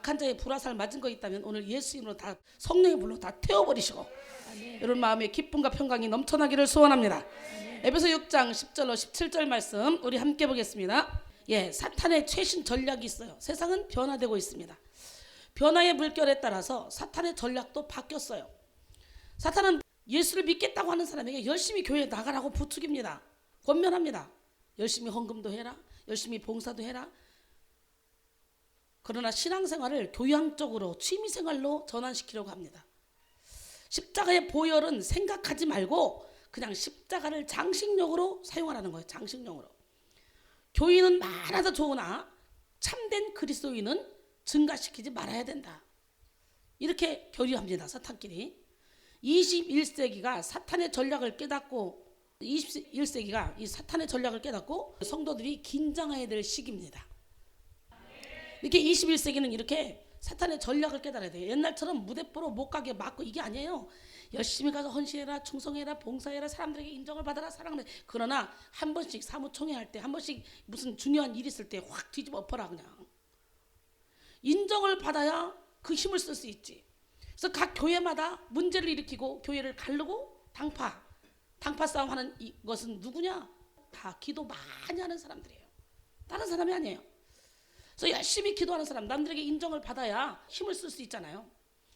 악한 자의 불화살 맞은 거 있다면 오늘 예수 이름으로 다 성령의 불로 다 태워버리시고 여러분 마음에 기쁨과 평강이 넘쳐나기를 소원합니다. 에베소 6장 10절로 17절 말씀 우리 함께 보겠습니다. 사탄의 최신 전략이 있어요. 세상은 변화되고 있습니다. 변화의 물결에 따라서 사탄의 전략도 바뀌었어요. 사탄은 예수를 믿겠다고 하는 사람에게 열심히 교회에 나가라고 부추깁니다. 권면합니다. 열심히 헌금도 해라. 열심히 봉사도 해라. 그러나 신앙생활을 교양적으로 취미생활로 전환시키려고 합니다. 십자가의 보혈은 생각하지 말고 그냥 십자가를 장식용으로 사용하라는 거예요. 장식용으로. 교인은 많아도 좋으나 참된 그리스도인은 증가시키지 말아야 된다. 이렇게 교류합니다. 사탄끼리. 21세기가 사탄의 전략을 깨닫고 21세기가 이 사탄의 전략을 깨닫고 성도들이 긴장해야 될 시기입니다. 이렇게 21세기는 이렇게 사탄의 전략을 깨달아야 돼요. 옛날처럼 무대포로 못 가게 막고 이게 아니에요. 열심히 가서 헌신해라, 충성해라, 봉사해라, 사람들에게 인정을 받아라, 사랑을. 그러나 한 번씩 사무총회 할 때, 한 번씩 무슨 중요한 일 있을 때 확 뒤집어 엎어라. 그냥 인정을 받아야 그 힘을 쓸 수 있지. 그래서 각 교회마다 문제를 일으키고 교회를 가르고 당파 싸움 하는 이것은 누구냐? 다 기도 많이 하는 사람들이에요. 다른 사람이 아니에요. 그래서 열심히 기도하는 사람, 남들에게 인정을 받아야 힘을 쓸 수 있잖아요.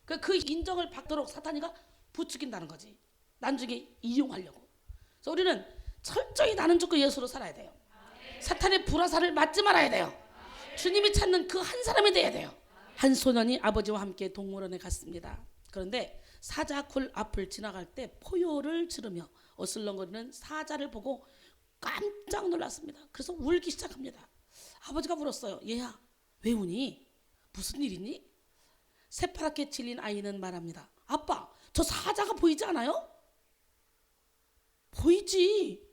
그 인정을 받도록 사탄이가 부추긴다는 거지. 나중에 이용하려고. 그래서 우리는 철저히 나는 죽고 예수로 살아야 돼요. 사탄의 불화살을 맞지 말아야 돼요. 주님이 찾는 그 한 사람이 돼야 돼요. 한 소년이 아버지와 함께 동물원에 갔습니다. 그런데 사자굴 앞을 지나갈 때 포효를 지르며 어슬렁거리는 사자를 보고 깜짝 놀랐습니다. 그래서 울기 시작합니다. 아버지가 물었어요. 얘야, 왜 우니? 무슨 일이니? 새파랗게 질린 아이는 말합니다. 아빠, 저 사자가 보이지 않아요? 보이지.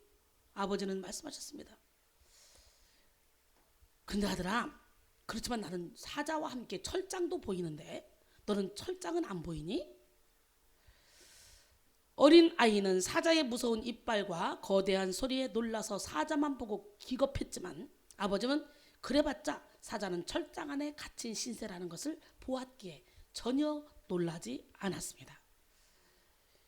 아버지는 말씀하셨습니다. 근데 아들아, 그렇지만 나는 사자와 함께 철장도 보이는데 너는 철장은 안 보이니? 어린 아이는 사자의 무서운 이빨과 거대한 소리에 놀라서 사자만 보고 기겁했지만 아버지는 그래봤자 사자는 철장 안에 갇힌 신세라는 것을 보았기에 전혀 놀라지 않았습니다.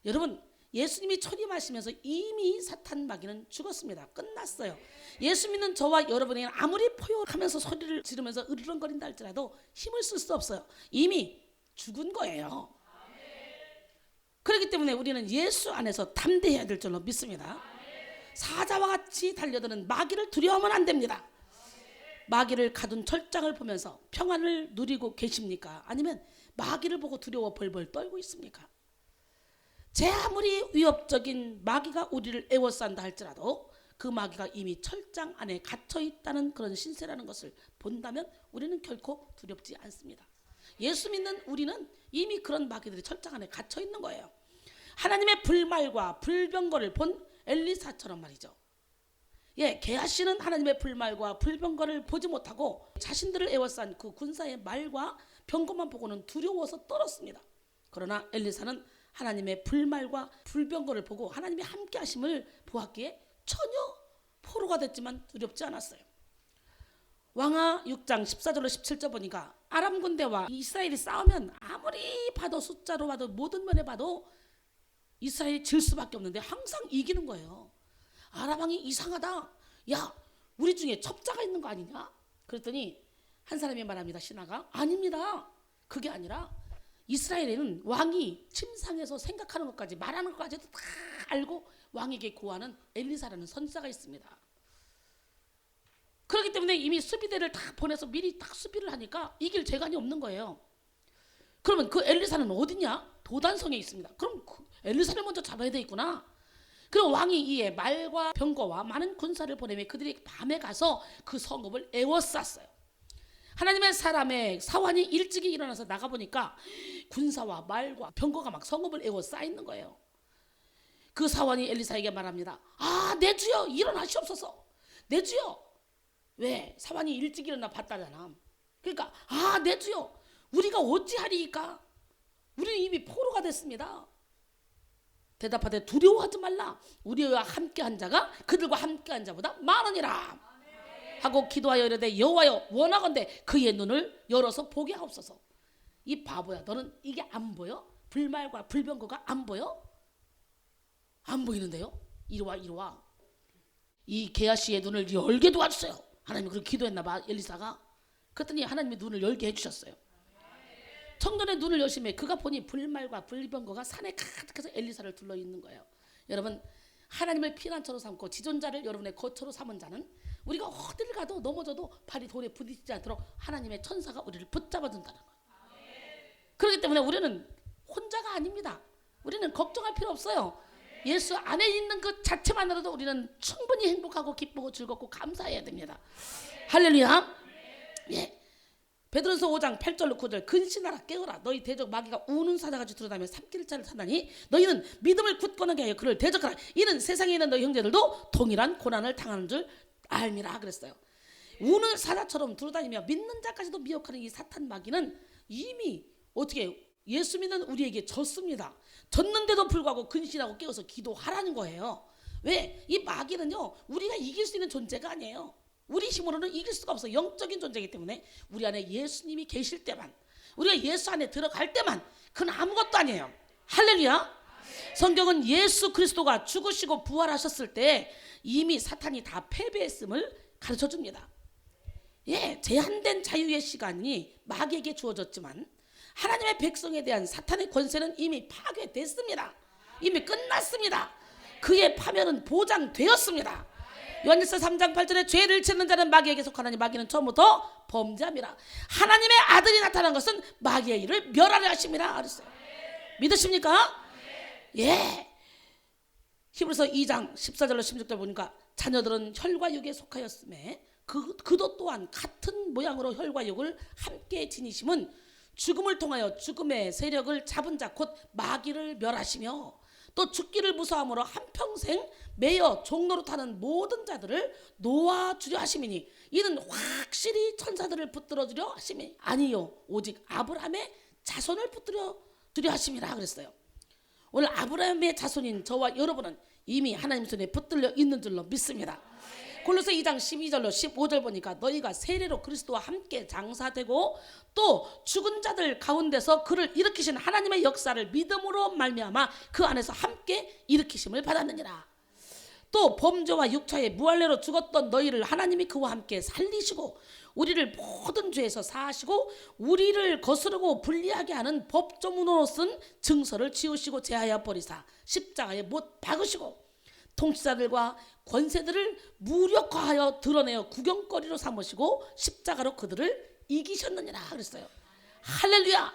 여러분, 예수님이 초림하시면서 이미 사탄 마귀는 죽었습니다. 끝났어요. 예수 믿는 저와 여러분에게는 아무리 포효하면서 소리를 지르면서 으르렁거린다 할지라도 힘을 쓸 수 없어요. 이미 죽은 거예요. 그렇기 때문에 우리는 예수 안에서 담대해야 될 줄로 믿습니다. 사자와 같이 달려드는 마귀를 두려워하면 안 됩니다. 마귀를 가둔 철장을 보면서 평안을 누리고 계십니까? 아니면 마귀를 보고 두려워 벌벌 떨고 있습니까? 제 아무리 위협적인 마귀가 우리를 에워싼다 할지라도 그 마귀가 이미 철장 안에 갇혀 있다는 그런 신세라는 것을 본다면 우리는 결코 두렵지 않습니다. 예수 믿는 우리는 이미 그런 마귀들이 철장 안에 갇혀 있는 거예요. 하나님의 불말과 불병거를 본 엘리사처럼 말이죠. 게하시는 하나님의 불말과 불병거를 보지 못하고 자신들을 에워싼 그 군사의 말과 병거만 보고는 두려워서 떨었습니다. 그러나 엘리사는 하나님의 불말과 불병거를 보고 하나님의 함께 하심을 보았기에 전혀 포로가 됐지만 두렵지 않았어요. 왕하 6장 14절로 17절 보니까 아람 군대와 이스라엘이 싸우면 아무리 봐도 숫자로 봐도 모든 면에 봐도 이스라엘이 질 수밖에 없는데 항상 이기는 거예요. 아람 왕이 이상하다. 야, 우리 중에 첩자가 있는 거 아니냐? 그랬더니 한 사람이 말합니다. 신하가 아닙니다. 그게 아니라 이스라엘에는 왕이 침상에서 생각하는 것까지 말하는 것까지도 다 알고 왕에게 고하는 엘리사라는 선지자가 있습니다. 그렇기 때문에 이미 수비대를 다 보내서 미리 딱 수비를 하니까 이길 재간이 없는 거예요. 그러면 그 엘리사는 어디냐? 도단성에 있습니다. 그럼 그 엘리사를 먼저 잡아야 되겠구나. 그럼 왕이 이에 말과 병거와 많은 군사를 보내며 그들이 밤에 가서 그 성읍을 에워쌌어요. 하나님의 사람의 사환이 일찍이 일어나서 나가보니까 군사와 말과 병거가 막 성읍을 에워싸있는 거예요. 그 사환이 엘리사에게 말합니다. 내 주여, 일어나시옵소서. 내 주여. 왜? 사환이 일찍 일어나 봤다잖아. 그러니까 내 주여, 우리가 어찌하리이까? 우리는 이미 포로가 됐습니다. 대답하되 두려워하지 말라. 우리와 함께한 자가 그들과 함께한 자보다 많으니라. 하고 기도하여 이르되 여호와여 원하건대 그의 눈을 열어서 보게 하옵소서. 이 바보야, 너는 이게 안 보여? 불말과 불병거가 안 보여? 안 보이는데요? 이리 와, 이리 와. 이 게하시의 눈을 열게 도와주세요. 하나님이 그렇게 기도했나 봐, 엘리사가. 그랬더니 하나님이 눈을 열게 해주셨어요. 청년의 눈을 여시매 그가 보니 불말과 불병거가 산에 가득해서 엘리사를 둘러 있는 거예요. 여러분, 하나님을 피난처로 삼고 지존자를 여러분의 거처로 삼은 자는 우리가 어디를 가도 넘어져도 발이 돌에 부딪히지 않도록 하나님의 천사가 우리를 붙잡아 준다는 거예요. 그렇기 때문에 우리는 혼자가 아닙니다. 우리는 걱정할 필요 없어요. 예수 안에 있는 것 자체만으로도 우리는 충분히 행복하고 기쁘고 즐겁고 감사해야 됩니다. 할렐루야. 예. 베드로서 5장 8절로 9절 근신하라 깨어라 너희 대적 마귀가 우는 사자같이 들어다니며 삼킬자를 사나니 너희는 믿음을 굳건하게 하여 그를 대적하라. 이는 세상에 있는 너희 형제들도 동일한 고난을 당하는 줄 알미라 그랬어요. 우는 사자처럼 들어다니며 믿는 자까지도 미혹하는 이 사탄 마귀는 이미 어떻게 예수 믿는 우리에게 졌습니다. 졌는데도 불구하고 근신하고 깨어서 기도하라는 거예요. 왜? 이 마귀는요 우리가 이길 수 있는 존재가 아니에요. 우리 힘으로는 이길 수가 없어. 영적인 존재이기 때문에 우리 안에 예수님이 계실 때만, 우리가 예수 안에 들어갈 때만, 그건 아무것도 아니에요. 할렐루야. 성경은 예수 그리스도가 죽으시고 부활하셨을 때 이미 사탄이 다 패배했음을 가르쳐줍니다. 예, 제한된 자유의 시간이 마귀에게 주어졌지만 하나님의 백성에 대한 사탄의 권세는 이미 파괴됐습니다. 이미 끝났습니다. 그의 파멸은 보장되었습니다. 요한일서 3장 8절에 죄를 짓는 자는 마귀에게 속하나니 마귀는 처음부터 범죄함이라. 하나님의 아들이 나타난 것은 마귀의 일을 멸하려 하심이라 그랬어요. 믿으십니까? 예. 히브리서 2장 14절로 16절 보니까 자녀들은 혈과 육에 속하였음에 그도 또한 같은 모양으로 혈과 육을 함께 지니심은 죽음을 통하여 죽음의 세력을 잡은 자 곧 마귀를 멸하시며 또 죽기를 무서함으로 한평생 매여 종로로 타는 모든 자들을 놓아주려 하심이니 이는 확실히 천사들을 붙들어주려 하심이 아니요 오직 아브라함의 자손을 붙들어주려 하심이라 그랬어요. 오늘 아브라함의 자손인 저와 여러분은 이미 하나님 손에 붙들려 있는 줄로 믿습니다. 골로새 2장 12절로 15절 보니까 너희가 세례로 그리스도와 함께 장사되고 또 죽은 자들 가운데서 그를 일으키신 하나님의 역사를 믿음으로 말미암아 그 안에서 함께 일으키심을 받았느니라. 또 범죄와 육체의 무할례로 죽었던 너희를 하나님이 그와 함께 살리시고 우리를 모든 죄에서 사하시고 우리를 거스르고 불리하게 하는 법조문으로 쓴 증서를 지우시고 제하여 버리사 십자가에 못 박으시고 통치자들과 권세들을 무력화하여 드러내어 구경거리로 삼으시고 십자가로 그들을 이기셨느니라 그랬어요. 할렐루야.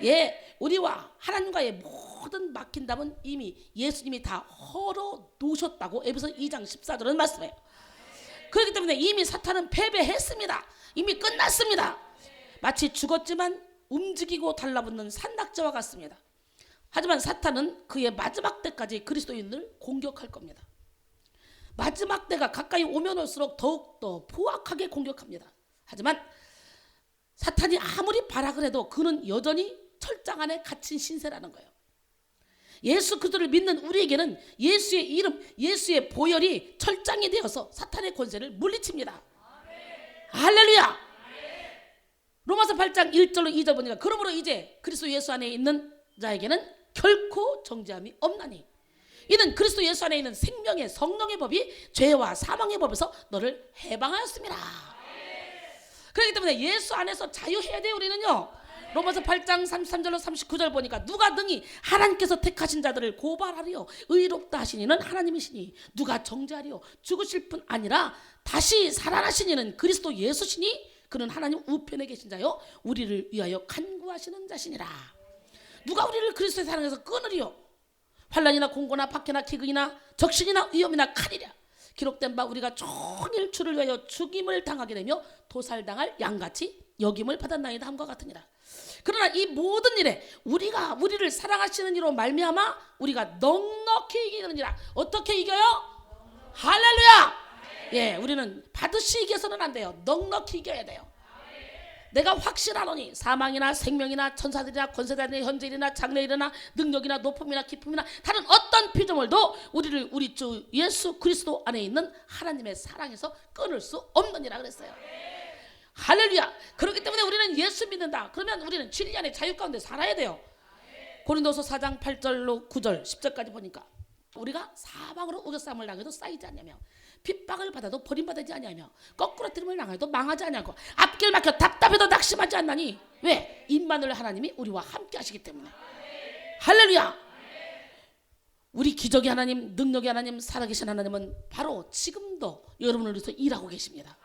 예, 우리와 하나님과의 모든 막힌 답은 이미 예수님이 다 헐어 놓으셨다고 에베소 2장 14절은 말씀해요. 그렇기 때문에 이미 사탄은 패배했습니다. 이미 끝났습니다. 마치 죽었지만 움직이고 달라붙는 산낙지와 같습니다. 하지만 사탄은 그의 마지막 때까지 그리스도인을 공격할 겁니다. 마지막 때가 가까이 오면 올수록 더욱더 포악하게 공격합니다. 하지만 사탄이 아무리 발악을 해도 그는 여전히 철장 안에 갇힌 신세라는 거예요. 예수 그리스도를 믿는 우리에게는 예수의 이름, 예수의 보혈이 철장이 되어서 사탄의 권세를 물리칩니다. 할렐루야. 로마서 8장 1절로 2절 보니까 그러므로 이제 그리스도 예수 안에 있는 자에게는 결코 정죄함이 없나니 이는 그리스도 예수 안에 있는 생명의 성령의 법이 죄와 사망의 법에서 너를 해방하였습니다. 그렇기 때문에 예수 안에서 자유해야 돼요. 우리는요. 로마서 8장 33절로 39절 보니까 누가 능히 하나님께서 택하신 자들을 고발하리요 의롭다 하신 이는 하나님이시니 누가 정죄하리요 죽으실 뿐 아니라 다시 살아나신 이는 그리스도 예수시니 그는 하나님 우편에 계신 자요 우리를 위하여 간구하시는 자시니라. 누가 우리를 그리스도의 사랑에서 끊으리요? 환난이나 공고나 박해나 기근이나 적신이나 위험이나 칼이랴. 기록된 바 우리가 종일 주를 위하여 죽임을 당하게 되며 도살당할 양같이 여김을 받았나이다 함과 같으니라. 그러나 이 모든 일에 우리가 우리를 사랑하시는 이로 말미암아 우리가 넉넉히 이기느니라. 어떻게 이겨요? 할렐루야. 예, 우리는 받으시기 위해서는 안 돼요. 넉넉히 이겨야 돼요. 내가 확신하노니 사망이나 생명이나 천사들이나 권세자들이나 현재일이나 장래일이나 능력이나 높음이나 깊음이나 다른 어떤 피조물도 우리를 우리 주 예수 그리스도 안에 있는 하나님의 사랑에서 끊을 수 없느니라 그랬어요. 할렐루야. 그렇기 때문에 우리는 예수 믿는다. 그러면 우리는 진리안의 자유 가운데 살아야 돼요. 고린도서 4장 8절로 9절 10절까지 보니까 우리가 사방으로 우겨싸움을 당해도 쌓이지 않냐며 핍박을 받아도 버림받지 않냐며 거꾸로 들음을 당해도 망하지 않냐고 앞길 막혀 답답해도 낙심하지 않나니 왜? 임마누엘 하나님이 우리와 함께 하시기 때문에. 할렐루야. 우리 기적의 하나님, 능력의 하나님, 살아계신 하나님은 바로 지금도 여러분을 위해서 일하고 계십니다.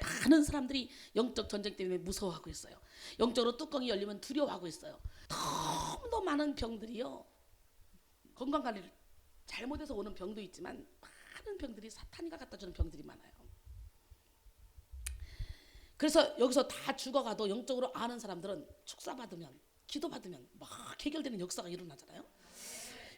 많은 사람들이 영적 전쟁 때문에 무서워하고 있어요. 영적으로 뚜껑이 열리면 두려워하고 있어요. 너무도 많은 병들이요, 건강관리를 잘못해서 오는 병도 있지만 많은 병들이 사탄이가 갖다주는 병들이 많아요. 그래서 여기서 다 죽어가도 영적으로 아는 사람들은 축사받으면 기도받으면 막 해결되는 역사가 일어나잖아요.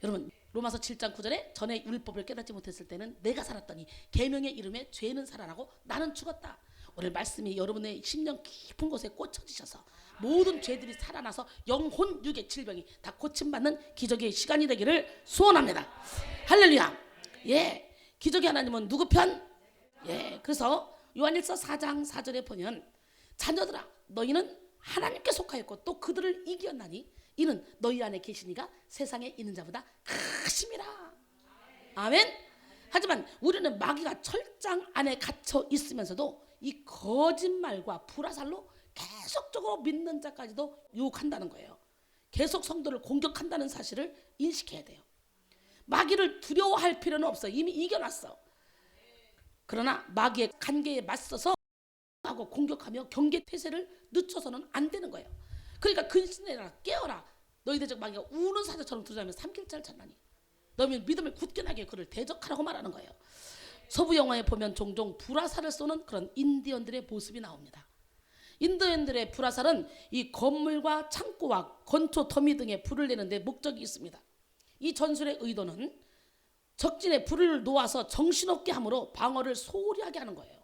여러분 로마서 7장 9절에 전에 율법을 깨닫지 못했을 때는 내가 살았더니 계명의 이름에 죄는 살아나고 나는 죽었다. 오늘 말씀이 여러분의 심령 깊은 곳에 꽂혀지셔서 모든 죄들이 살아나서 영혼 육의 질병이 다 고침받는 기적의 시간이 되기를 소원합니다. 할렐루야. 예, 기적의 하나님은 누구 편? 예, 그래서 요한일서 4장 4절에 보면 자녀들아 너희는 하나님께 속하였고 또 그들을 이겼나니 이는 너희 안에 계시니가 세상에 있는 자보다 크심이라. 아멘. 하지만 우리는 마귀가 철장 안에 갇혀 있으면서도 이 거짓말과 불화살로 계속적으로 믿는 자까지도 유혹한다는 거예요. 계속 성도를 공격한다는 사실을 인식해야 돼요. 마귀를 두려워할 필요는 없어. 이미 이겨놨어. 그러나 마귀의 간계에 맞서서 하고 공격하며 경계 태세를 늦춰서는 안 되는 거예요. 그러니까 근신해라, 깨어라. 너희 대적 마귀가 우는 사자처럼 두드리면 삼킬자를 찾나니 너희 믿음을 굳게 나게 그를 대적하라고 말하는 거예요. 서부 영화에 보면 종종 불화살을 쏘는 그런 인디언들의 모습이 나옵니다. 인디언들의 불화살은 이 건물과 창고와 건초 더미 등에 불을 내는 데 목적이 있습니다. 이 전술의 의도는 적진에 불을 놓아서 정신없게 함으로 방어를 소홀히 하게 하는 거예요.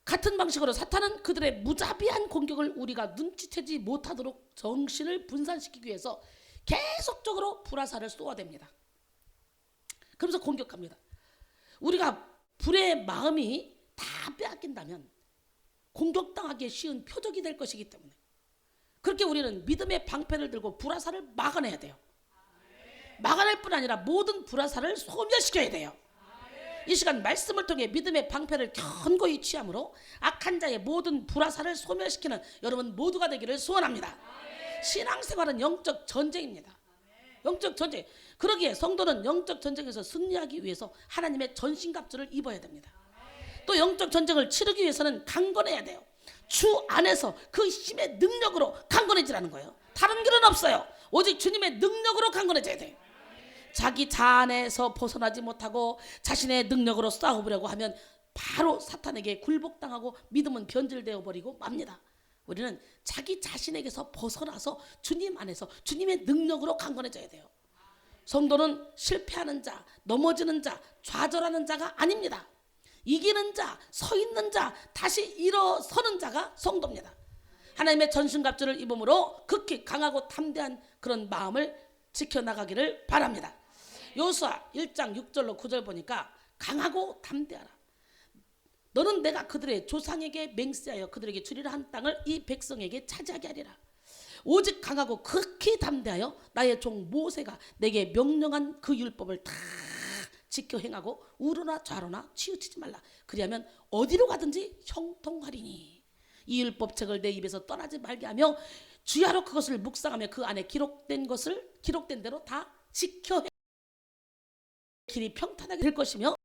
같은 방식으로 사탄은 그들의 무자비한 공격을 우리가 눈치채지 못하도록 정신을 분산시키기 위해서 계속적으로 불화살을 쏘아댑니다. 그러면서 공격합니다. 우리가 불의 마음이 다 빼앗긴다면 공격당하기 쉬운 표적이 될 것이기 때문에 그렇게 우리는 믿음의 방패를 들고 불화살을 막아내야 돼요. 막아낼 뿐 아니라 모든 불화살을 소멸시켜야 돼요. 이 시간 말씀을 통해 믿음의 방패를 견고히 취함으로 악한 자의 모든 불화살을 소멸시키는 여러분 모두가 되기를 소원합니다. 신앙생활은 영적 전쟁입니다. 영적 전쟁. 그러기에 성도는 영적 전쟁에서 승리하기 위해서 하나님의 전신갑주를 입어야 됩니다. 또 영적 전쟁을 치르기 위해서는 강건해야 돼요. 주 안에서 그 힘의 능력으로 강건해지라는 거예요. 다른 길은 없어요. 오직 주님의 능력으로 강건해져야 돼요. 자기 자안에서 벗어나지 못하고 자신의 능력으로 싸워보려고 하면 바로 사탄에게 굴복당하고 믿음은 변질되어 버리고 맙니다. 우리는 자기 자신에게서 벗어나서 주님 안에서 주님의 능력으로 강건해져야 돼요. 성도는 실패하는 자, 넘어지는 자, 좌절하는 자가 아닙니다. 이기는 자, 서 있는 자, 다시 일어서는 자가 성도입니다. 하나님의 전신갑주를 입음으로 극히 강하고 담대한 그런 마음을 지켜나가기를 바랍니다. 여호수아 1장 6절로 9절 보니까 강하고 담대하라. 너는 내가 그들의 조상에게 맹세하여 그들에게 주리라 한 땅을 이 백성에게 차지하게 하리라. 오직 강하고 극히 담대하여 나의 종 모세가 내게 명령한 그 율법을 다 지켜 행하고 우로나 좌로나 치우치지 말라. 그리하면 어디로 가든지 형통하리니. 이 율법책을 내 입에서 떠나지 말게 하며 주야로 그것을 묵상하며 그 안에 기록된 것을 기록된 대로 다 지켜 길이 평탄하게 될 것이며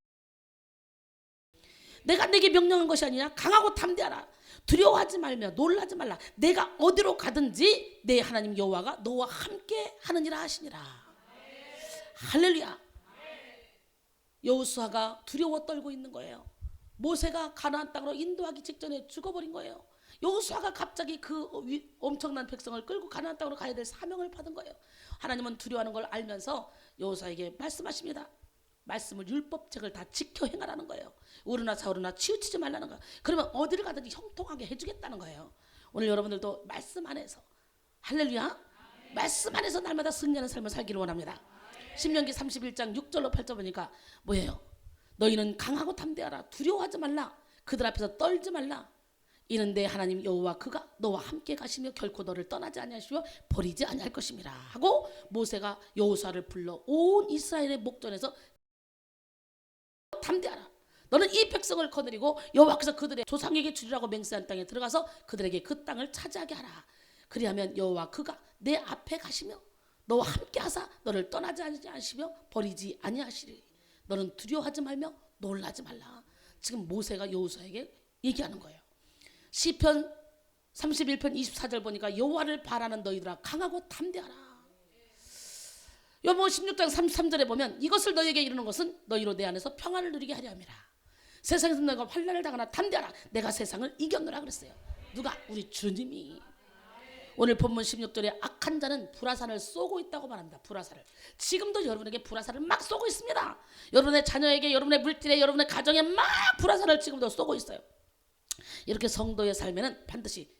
내가 내게 명령한 것이 아니냐. 강하고 담대하라. 두려워하지 말며 놀라지 말라. 내가 어디로 가든지 내 하나님 여호와가 너와 함께 하느니라 하시니라. 할렐루야. 여호수아가 두려워 떨고 있는 거예요. 모세가 가나안 땅으로 인도하기 직전에 죽어버린 거예요. 여호수아가 갑자기 그 엄청난 백성을 끌고 가나안 땅으로 가야 될 사명을 받은 거예요. 하나님은 두려워하는 걸 알면서 여호수아에게 말씀하십니다. 말씀을 율법책을 다 지켜 행하라는 거예요. 우르나 좌우르나 치우치지 말라는 거예요. 그러면 어디를 가든지 형통하게 해주겠다는 거예요. 오늘 여러분들도 말씀 안에서 할렐루야 말씀 안에서 날마다 승리하는 삶을 살기를 원합니다. 신명기 31장 6절로 8절 보니까 뭐예요? 너희는 강하고 담대하라. 두려워하지 말라. 그들 앞에서 떨지 말라. 이는 내 하나님 여호와 그가 너와 함께 가시며 결코 너를 떠나지 아니하시며 버리지 아니할 것임이라 하고 모세가 여호수아를 불러 온 이스라엘의 목전에서 담대하라. 너는 이 백성을 거느리고 여호와께서 그들의 조상에게 주리라고 맹세한 땅에 들어가서 그들에게 그 땅을 차지하게 하라. 그리하면 여호와 그가 내 앞에 가시며 너와 함께 하사 너를 떠나지 아니하시며 버리지 아니하시리. 너는 두려워하지 말며 놀라지 말라. 지금 모세가 여호수아에게 얘기하는 거예요. 시편 31편 24절 보니까 여호와를 바라는 너희들아 강하고 담대하라. 요번 16장 33절에 보면 이것을 너희에게 이르는 것은 너희로 내 안에서 평안을 누리게 하려 함이라. 세상에서 너희가 환난을 당하나 담대하라. 내가 세상을 이겼노라 그랬어요. 누가? 우리 주님이. 오늘 본문 16절에 악한 자는 불화살을 쏘고 있다고 말합니다. 불화살을. 지금도 여러분에게 불화살을 막 쏘고 있습니다. 여러분의 자녀에게, 여러분의 물질에, 여러분의 가정에 막 불화살을 지금도 쏘고 있어요. 이렇게 성도의 삶에는 반드시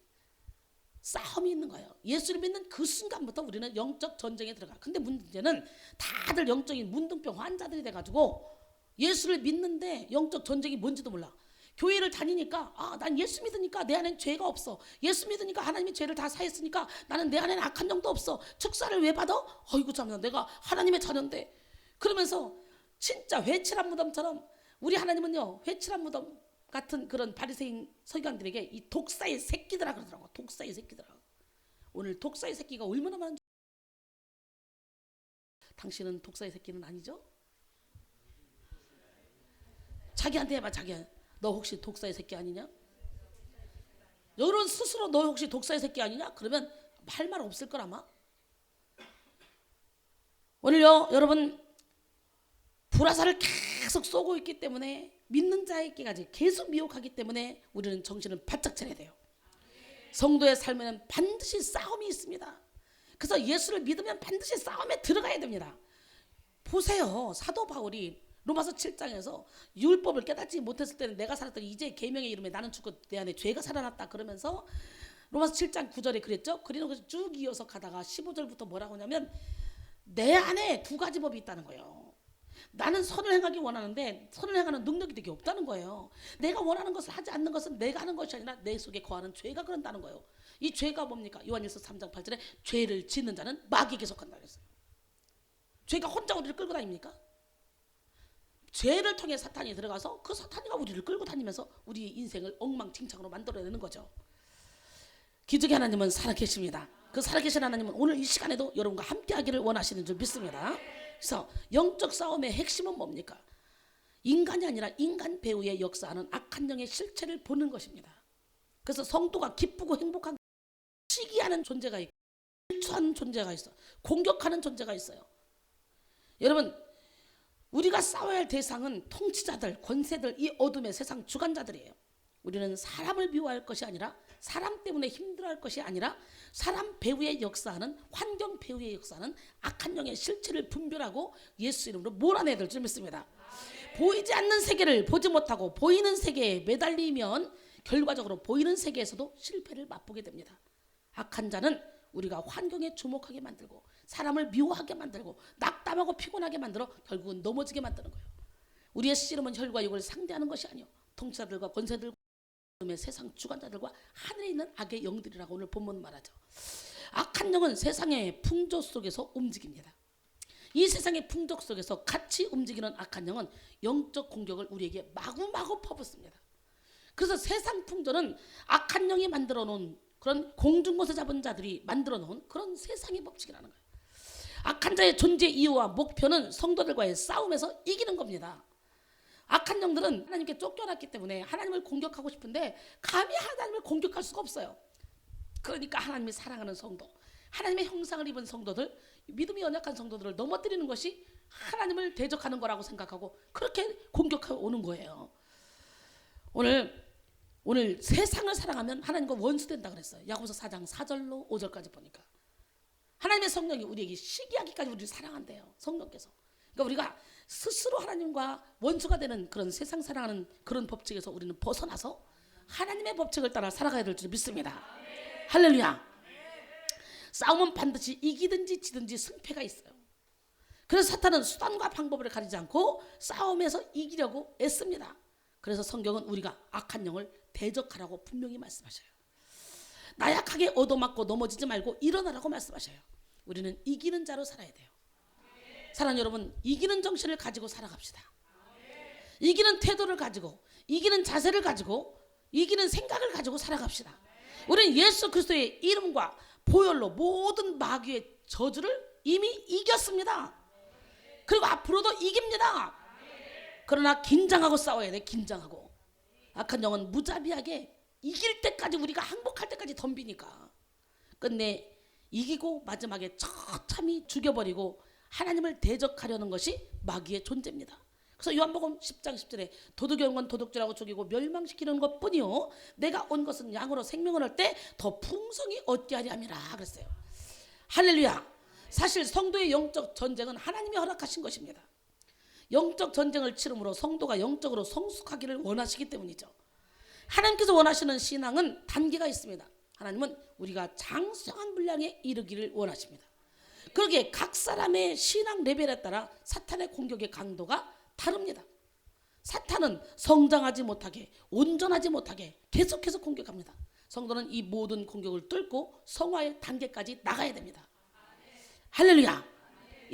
싸움이 있는 거예요. 예수를 믿는 그 순간부터 우리는 영적 전쟁에 들어가. 근데 문제는 다들 영적인 문둥병 환자들이 돼가지고 예수를 믿는데 영적 전쟁이 뭔지도 몰라. 교회를 다니니까 난 예수 믿으니까 내 안엔 죄가 없어. 예수 믿으니까 하나님이 죄를 다 사했으니까 나는 내 안에는 악한 영도 없어. 축사를 왜 받아? 어이구 참나 내가 하나님의 자녀인데. 그러면서 진짜 회칠한 무덤처럼 우리 하나님은요 회칠한 무덤 같은 그런 바리새인 서기관들에게 이 독사의 새끼들아 그러더라고. 독사의 새끼들아. 오늘 독사의 새끼가 얼마나 많은지. 당신은 독사의 새끼는 아니죠? 자기한테 해봐. 자기한테. 너 혹시 독사의 새끼 아니냐? 여러분 스스로 너 혹시 독사의 새끼 아니냐? 그러면 할 말 없을 걸 아마. 오늘요 여러분 불화살을 계속 쏘고 있기 때문에 믿는 자에게까지 계속 미혹하기 때문에 우리는 정신을 바짝 차려야 돼요. 성도의 삶에는 반드시 싸움이 있습니다. 그래서 예수를 믿으면 반드시 싸움에 들어가야 됩니다. 보세요. 사도 바울이 로마서 7장에서 율법을 깨닫지 못했을 때는 내가 살았더니 이제 계명의 이름에 나는 죽고 내 안에 죄가 살아났다 그러면서 로마서 7장 9절에 그랬죠. 그리고 쭉 이어서 가다가 15절부터 뭐라고 하냐면 내 안에 두 가지 법이 있다는 거예요. 나는 선을 행하기 원하는데 선을 행하는 능력이 되게 없다는 거예요. 내가 원하는 것을 하지 않는 것은 내가 하는 것이 아니라 내 속에 거하는 죄가 그런다는 거예요. 이 죄가 뭡니까? 요한일서 3장 8절에 죄를 짓는 자는 마귀에 계속한다 그랬어요. 죄가 혼자 우리를 끌고 다닙니까? 죄를 통해 사탄이 들어가서 그 사탄이가 우리를 끌고 다니면서 우리의 인생을 엉망진창으로 만들어내는 거죠. 기적의 하나님은 살아계십니다. 그 살아계신 하나님은 오늘 이 시간에도 여러분과 함께하기를 원하시는 줄 믿습니다. 그래서 영적 싸움의 핵심은 뭡니까? 인간이 아니라 인간 배후에 역사하는 악한 영의 실체를 보는 것입니다. 그래서 성도가 기쁘고 행복한 시기하는 존재가 있고 실추하는 존재가 있어. 공격하는 존재가 있어요. 여러분 우리가 싸워야 할 대상은 통치자들, 권세들, 이 어둠의 세상 주관자들이에요. 우리는 사람을 미워할 것이 아니라 사람 때문에 힘들어할 것이 아니라 사람 배후에 역사하는 환경 배후에 역사하는 악한 영의 실체를 분별하고 예수 이름으로 몰아내야 될 줄 믿습니다. 보이지 않는 세계를 보지 못하고 보이는 세계에 매달리면 결과적으로 보이는 세계에서도 실패를 맛보게 됩니다. 악한 자는 우리가 환경에 주목하게 만들고 사람을 미워하게 만들고 낙담하고 피곤하게 만들어 결국은 넘어지게 만드는 거예요. 우리의 씨름은 혈과 육을 상대하는 것이 아니요 통치자들과 권세들과 세상 주관자들과 하늘에 있는 악의 영들이라고 오늘 본문 말하죠. 악한 영은 세상의 풍조 속에서 움직입니다. 이 세상의 풍조 속에서 같이 움직이는 악한 영은 영적 공격을 우리에게 마구마구 퍼붓습니다. 그래서 세상 풍조는 악한 영이 만들어 놓은 그런 공중곳에 잡은 자들이 만들어 놓은 그런 세상의 법칙이라는 거예요. 악한 자의 존재 이유와 목표는 성도들과의 싸움에서 이기는 겁니다. 악한 영들은 하나님께 쫓겨났기 때문에 하나님을 공격하고 싶은데 감히 하나님을 공격할 수가 없어요. 그러니까 하나님이 사랑하는 성도, 하나님의 형상을 입은 성도들, 믿음이 연약한 성도들을 넘어뜨리는 것이 하나님을 대적하는 거라고 생각하고 그렇게 공격하고 오는 거예요. 오늘 세상을 사랑하면 하나님과 원수된다 그랬어요. 야고보서 4장 4절로 5절까지 보니까 하나님의 성령이 우리에게 시기하기까지 우리를 사랑한대요. 성령께서. 그러니까 우리가 스스로 하나님과 원수가 되는 그런 세상 사랑하는 그런 법칙에서 우리는 벗어나서 하나님의 법칙을 따라 살아가야 될 줄 믿습니다. 할렐루야. 싸움은 반드시 이기든지 지든지 승패가 있어요. 그래서 사탄은 수단과 방법을 가리지 않고 싸움에서 이기려고 애씁니다. 그래서 성경은 우리가 악한 영을 대적하라고 분명히 말씀하셔요. 나약하게 얻어맞고 넘어지지 말고 일어나라고 말씀하셔요. 우리는 이기는 자로 살아야 돼요. 사랑하는 여러분, 이기는 정신을 가지고 살아갑시다. 이기는 태도를 가지고, 이기는 자세를 가지고, 이기는 생각을 가지고 살아갑시다. 우리는 예수 그리스도의 이름과 보혈로 모든 마귀의 저주를 이미 이겼습니다. 그리고 앞으로도 이깁니다. 그러나 긴장하고 싸워야 돼. 긴장하고. 악한 영은 무자비하게 이길 때까지, 우리가 항복할 때까지 덤비니까 끝내 이기고 마지막에 처참히 죽여버리고 하나님을 대적하려는 것이 마귀의 존재입니다. 그래서 요한복음 10장 10절에 도둑이 온 건 도둑질하고 죽이고 멸망시키는 것뿐이요 내가 온 것은 양으로 생명을 얻을 때 더 풍성히 얻게 하려 함이라 그랬어요. 할렐루야. 사실 성도의 영적 전쟁은 하나님이 허락하신 것입니다. 영적 전쟁을 치름으로 성도가 영적으로 성숙하기를 원하시기 때문이죠. 하나님께서 원하시는 신앙은 단계가 있습니다. 하나님은 우리가 장성한 분량에 이르기를 원하십니다. 그러기에 각 사람의 신앙 레벨에 따라 사탄의 공격의 강도가 다릅니다. 사탄은 성장하지 못하게, 온전하지 못하게 계속해서 공격합니다. 성도는 이 모든 공격을 뚫고 성화의 단계까지 나가야 됩니다. 할렐루야.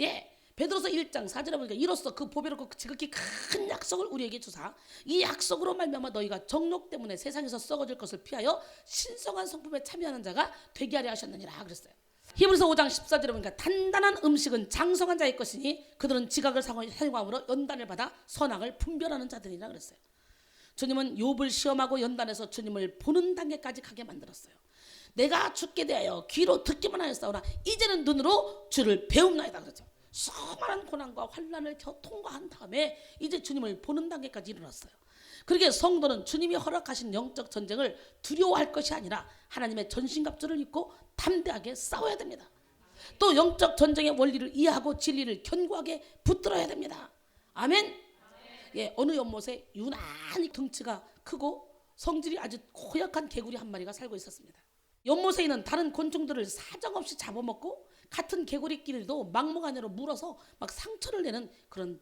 예. 베드로서 1장 4절에 보니까 이로써 그 보배롭고 지극히 큰 약속을 우리에게 주사 이 약속으로 말미암아 너희가 정욕 때문에 세상에서 썩어질 것을 피하여 신성한 성품에 참여하는 자가 되게 하려 하셨느니라 그랬어요. 히브리서 5장 14절에 보니까 단단한 음식은 장성한 자의 것이니 그들은 지각을 사용함으로 연단을 받아 선악을 분별하는 자들이라 그랬어요. 주님은 욥을 시험하고 연단해서 주님을 보는 단계까지 가게 만들었어요. 내가 죽게 대하여 귀로 듣기만 하였사오나 이제는 눈으로 주를 배움나이다 그랬죠. 수많은 고난과 환난을 통과한 다음에 이제 주님을 보는 단계까지 이르렀어요. 그러기에 성도는 주님이 허락하신 영적 전쟁을 두려워할 것이 아니라 하나님의 전신갑주를 입고 담대하게 싸워야 됩니다. 또 영적 전쟁의 원리를 이해하고 진리를 견고하게 붙들어야 됩니다. 아멘. 예, 어느 연못에 유난히 덩치가 크고 성질이 아주 고약한 개구리 한 마리가 살고 있었습니다. 연못에 있는 다른 곤충들을 사정없이 잡아먹고 같은 개구리끼리도 막무가내로 물어서 막 상처를 내는 그런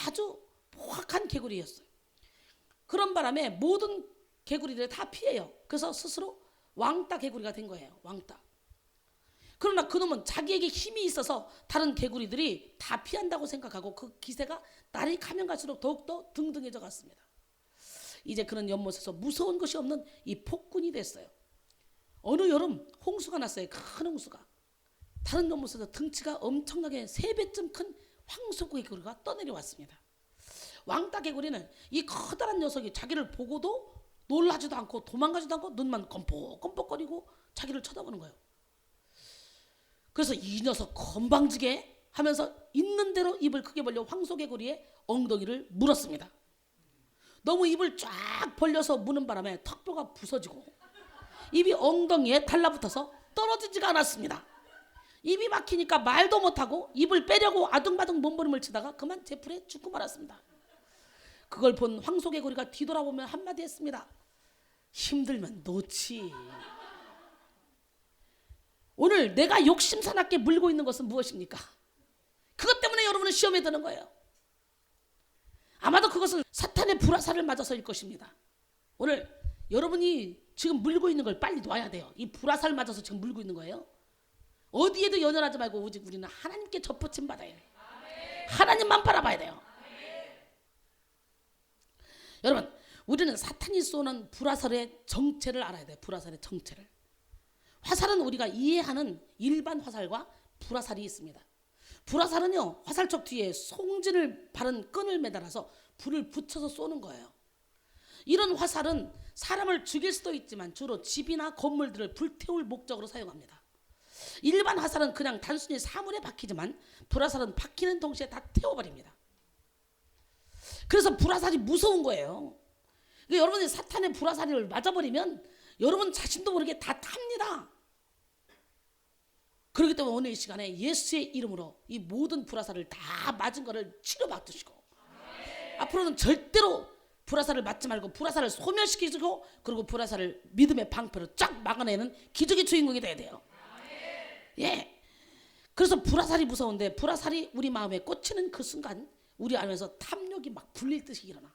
아주 포악한 개구리였어요. 그런 바람에 모든 개구리들이 다 피해요. 그래서 스스로 왕따 개구리가 된 거예요. 왕따. 그러나 그놈은 자기에게 힘이 있어서 다른 개구리들이 다 피한다고 생각하고 그 기세가 날이 가면 갈수록 더욱더 등등해져 갔습니다. 이제 그런 연못에서 무서운 것이 없는 이 폭군이 됐어요. 어느 여름 홍수가 났어요. 큰 홍수가. 다른 연못에서 등치가 엄청나게 3배쯤 큰 황소개구리가 떠내려왔습니다. 왕따 개구리는 이 커다란 녀석이 자기를 보고도 놀라지도 않고 도망가지도 않고 눈만 껌뻑껌뻑거리고 자기를 쳐다보는 거예요. 그래서 이 녀석 건방지게 하면서 있는 대로 입을 크게 벌려 황소개구리의 엉덩이를 물었습니다. 너무 입을 쫙 벌려서 무는 바람에 턱뼈가 부서지고 입이 엉덩이에 달라붙어서 떨어지지가 않았습니다. 입이 막히니까 말도 못하고 입을 빼려고 아둥바둥 몸부림을 치다가 그만 제풀에 죽고 말았습니다. 그걸 본 황소개구리가 뒤돌아보며 한마디 했습니다. 힘들면 놓지. 오늘 내가 욕심사납게 물고 있는 것은 무엇입니까? 그것 때문에 여러분은 시험에 드는 거예요. 아마도 그것은 사탄의 불화살을 맞아서일 것입니다. 오늘 여러분이 지금 물고 있는 걸 빨리 놔야 돼요. 이 불화살 맞아서 지금 물고 있는 거예요. 어디에도 연연하지 말고 오직 우리는 하나님께 접붙임 받아야 돼요. 하나님만 바라봐야 돼요. 여러분, 우리는 사탄이 쏘는 불화살의 정체를 알아야 돼요. 불화살의 정체를. 화살은 우리가 이해하는 일반 화살과 불화살이 있습니다. 불화살은요, 화살촉 뒤에 송진을 바른 끈을 매달아서 불을 붙여서 쏘는 거예요. 이런 화살은 사람을 죽일 수도 있지만 주로 집이나 건물들을 불태울 목적으로 사용합니다. 일반 화살은 그냥 단순히 사물에 박히지만 불화살은 박히는 동시에 다 태워버립니다. 그래서 불화살이 무서운 거예요. 그러니까 여러분이 사탄의 불화살을 맞아버리면 여러분 자신도 모르게 다 탑니다. 그렇기 때문에 오늘 이 시간에 예수의 이름으로 이 모든 불화살을 다 맞은 거를 치료받으시고 앞으로는 절대로 불화살을 맞지 말고 불화살을 소멸시키고 그리고 불화살을 믿음의 방패로 쫙 막아내는 기적의 주인공이 돼야 돼요. 예. 그래서 불화살이 무서운데 불화살이 우리 마음에 꽂히는 그 순간 우리 안에서 탐욕이 막 불릴 듯이 일어나.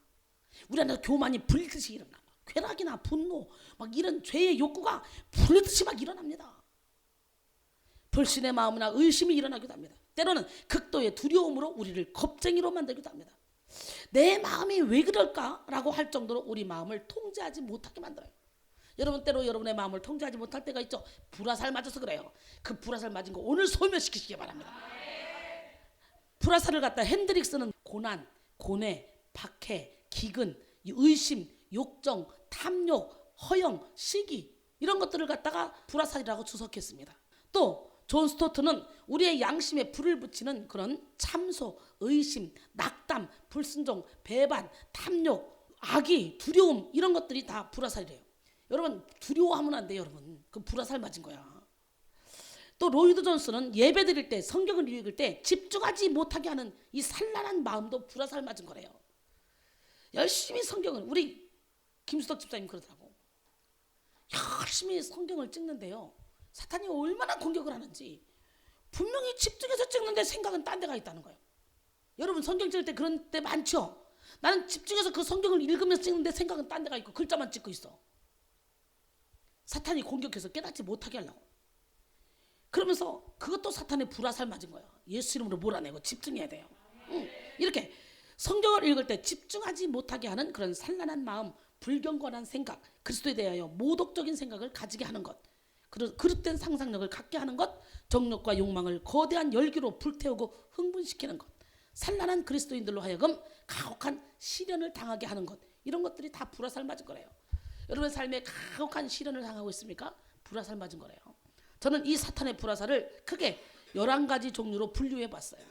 우리 안에서 교만이 불릴 듯이 일어나. 쾌락이나 분노 막 이런 죄의 욕구가 불릴 듯이 막 일어납니다. 불신의 마음이나 의심이 일어나기도 합니다. 때로는 극도의 두려움으로 우리를 겁쟁이로 만들기도 합니다. 내 마음이 왜 그럴까라고 할 정도로 우리 마음을 통제하지 못하게 만들어요. 여러분 때로 여러분의 마음을 통제하지 못할 때가 있죠. 불화살 맞아서 그래요. 그 불화살 맞은 거 오늘 소멸시키시기 바랍니다. 불화살을 갖다 핸드릭스는 고난, 고뇌, 박해, 기근, 의심, 욕정, 탐욕, 허영, 시기 이런 것들을 갖다가 불화살이라고 주석했습니다. 또 존 스토트는 우리의 양심에 불을 붙이는 그런 참소, 의심, 낙담, 불순종, 배반, 탐욕, 악의, 두려움 이런 것들이 다 불화살이래요. 여러분 두려워하면 안 돼요. 여러분 그 불화살 맞은 거야. 또 로이드 존스는 예배 드릴 때 성경을 읽을 때 집중하지 못하게 하는 이 산란한 마음도 불화살 맞은 거래요. 열심히 성경을 우리 김수덕 집사님 그러더라고. 열심히 성경을 찍는데요. 사탄이 얼마나 공격을 하는지 분명히 집중해서 찍는데 생각은 딴 데가 있다는 거예요. 여러분 성경 찍을 때 그런 때 많죠? 나는 집중해서 그 성경을 읽으면서 찍는데 생각은 딴 데가 있고 글자만 찍고 있어. 사탄이 공격해서 깨닫지 못하게 하려고. 그러면서 그것도 사탄의 불화살 맞은 거예요. 예수 이름으로 몰아내고 집중해야 돼요. 이렇게 성경을 읽을 때 집중하지 못하게 하는 그런 산란한 마음, 불경건한 생각, 그리스도에 대하여 모독적인 생각을 가지게 하는 것, 그릇된 상상력을 갖게 하는 것, 정욕과 욕망을 거대한 열기로 불태우고 흥분시키는 것, 산란한 그리스도인들로 하여금 가혹한 시련을 당하게 하는 것, 이런 것들이 다 불화살 맞은 거래요. 여러분의 삶에 가혹한 시련을 당하고 있습니까? 불화살 맞은 거래요. 저는 이 사탄의 불화살을 크게 11가지 종류로 분류해 봤어요.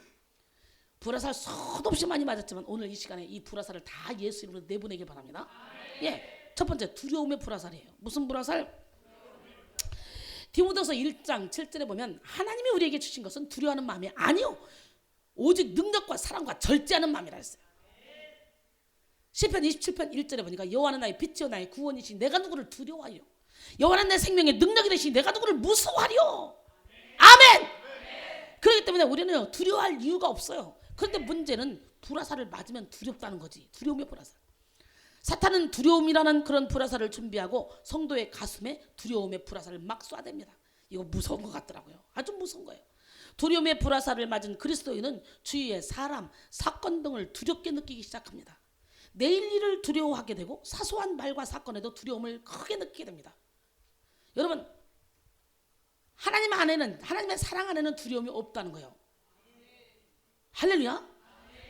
불화살 수도 없이 많이 맞았지만 오늘 이 시간에 이 불화살을 다 예수 이름으로 내보내기 바랍니다. 예, 첫 번째 두려움의 불화살이에요. 무슨 불화살? 디모데후서 1장 7절에 보면 하나님이 우리에게 주신 것은 두려워하는 마음이 아니요 오직 능력과 사랑과 절제하는 마음이라 했어요. 시편 27편 1절에 보니까 여호와는 나의 빛이요 나의 구원이시니 내가 누구를 두려워하리요. 여호와는 내 생명의 능력이 되시니 내가 누구를 무서워하리요. 아멘. 그렇기 때문에 우리는 두려워할 이유가 없어요. 그런데 문제는 불화살을 맞으면 두렵다는 거지. 두려움의 불화살. 사탄은 두려움이라는 그런 불화살을 준비하고 성도의 가슴에 두려움의 불화살을 막 쏴댑니다. 이거 무서운 것 같더라고요. 아주 무서운 거예요. 두려움의 불화살을 맞은 그리스도인은 주위의 사람, 사건 등을 두렵게 느끼기 시작합니다. 내일 일을 두려워하게 되고 사소한 말과 사건에도 두려움을 크게 느끼게 됩니다. 여러분 하나님 안에는, 하나님의 사랑 안에는 두려움이 없다는 거예요. 할렐루야.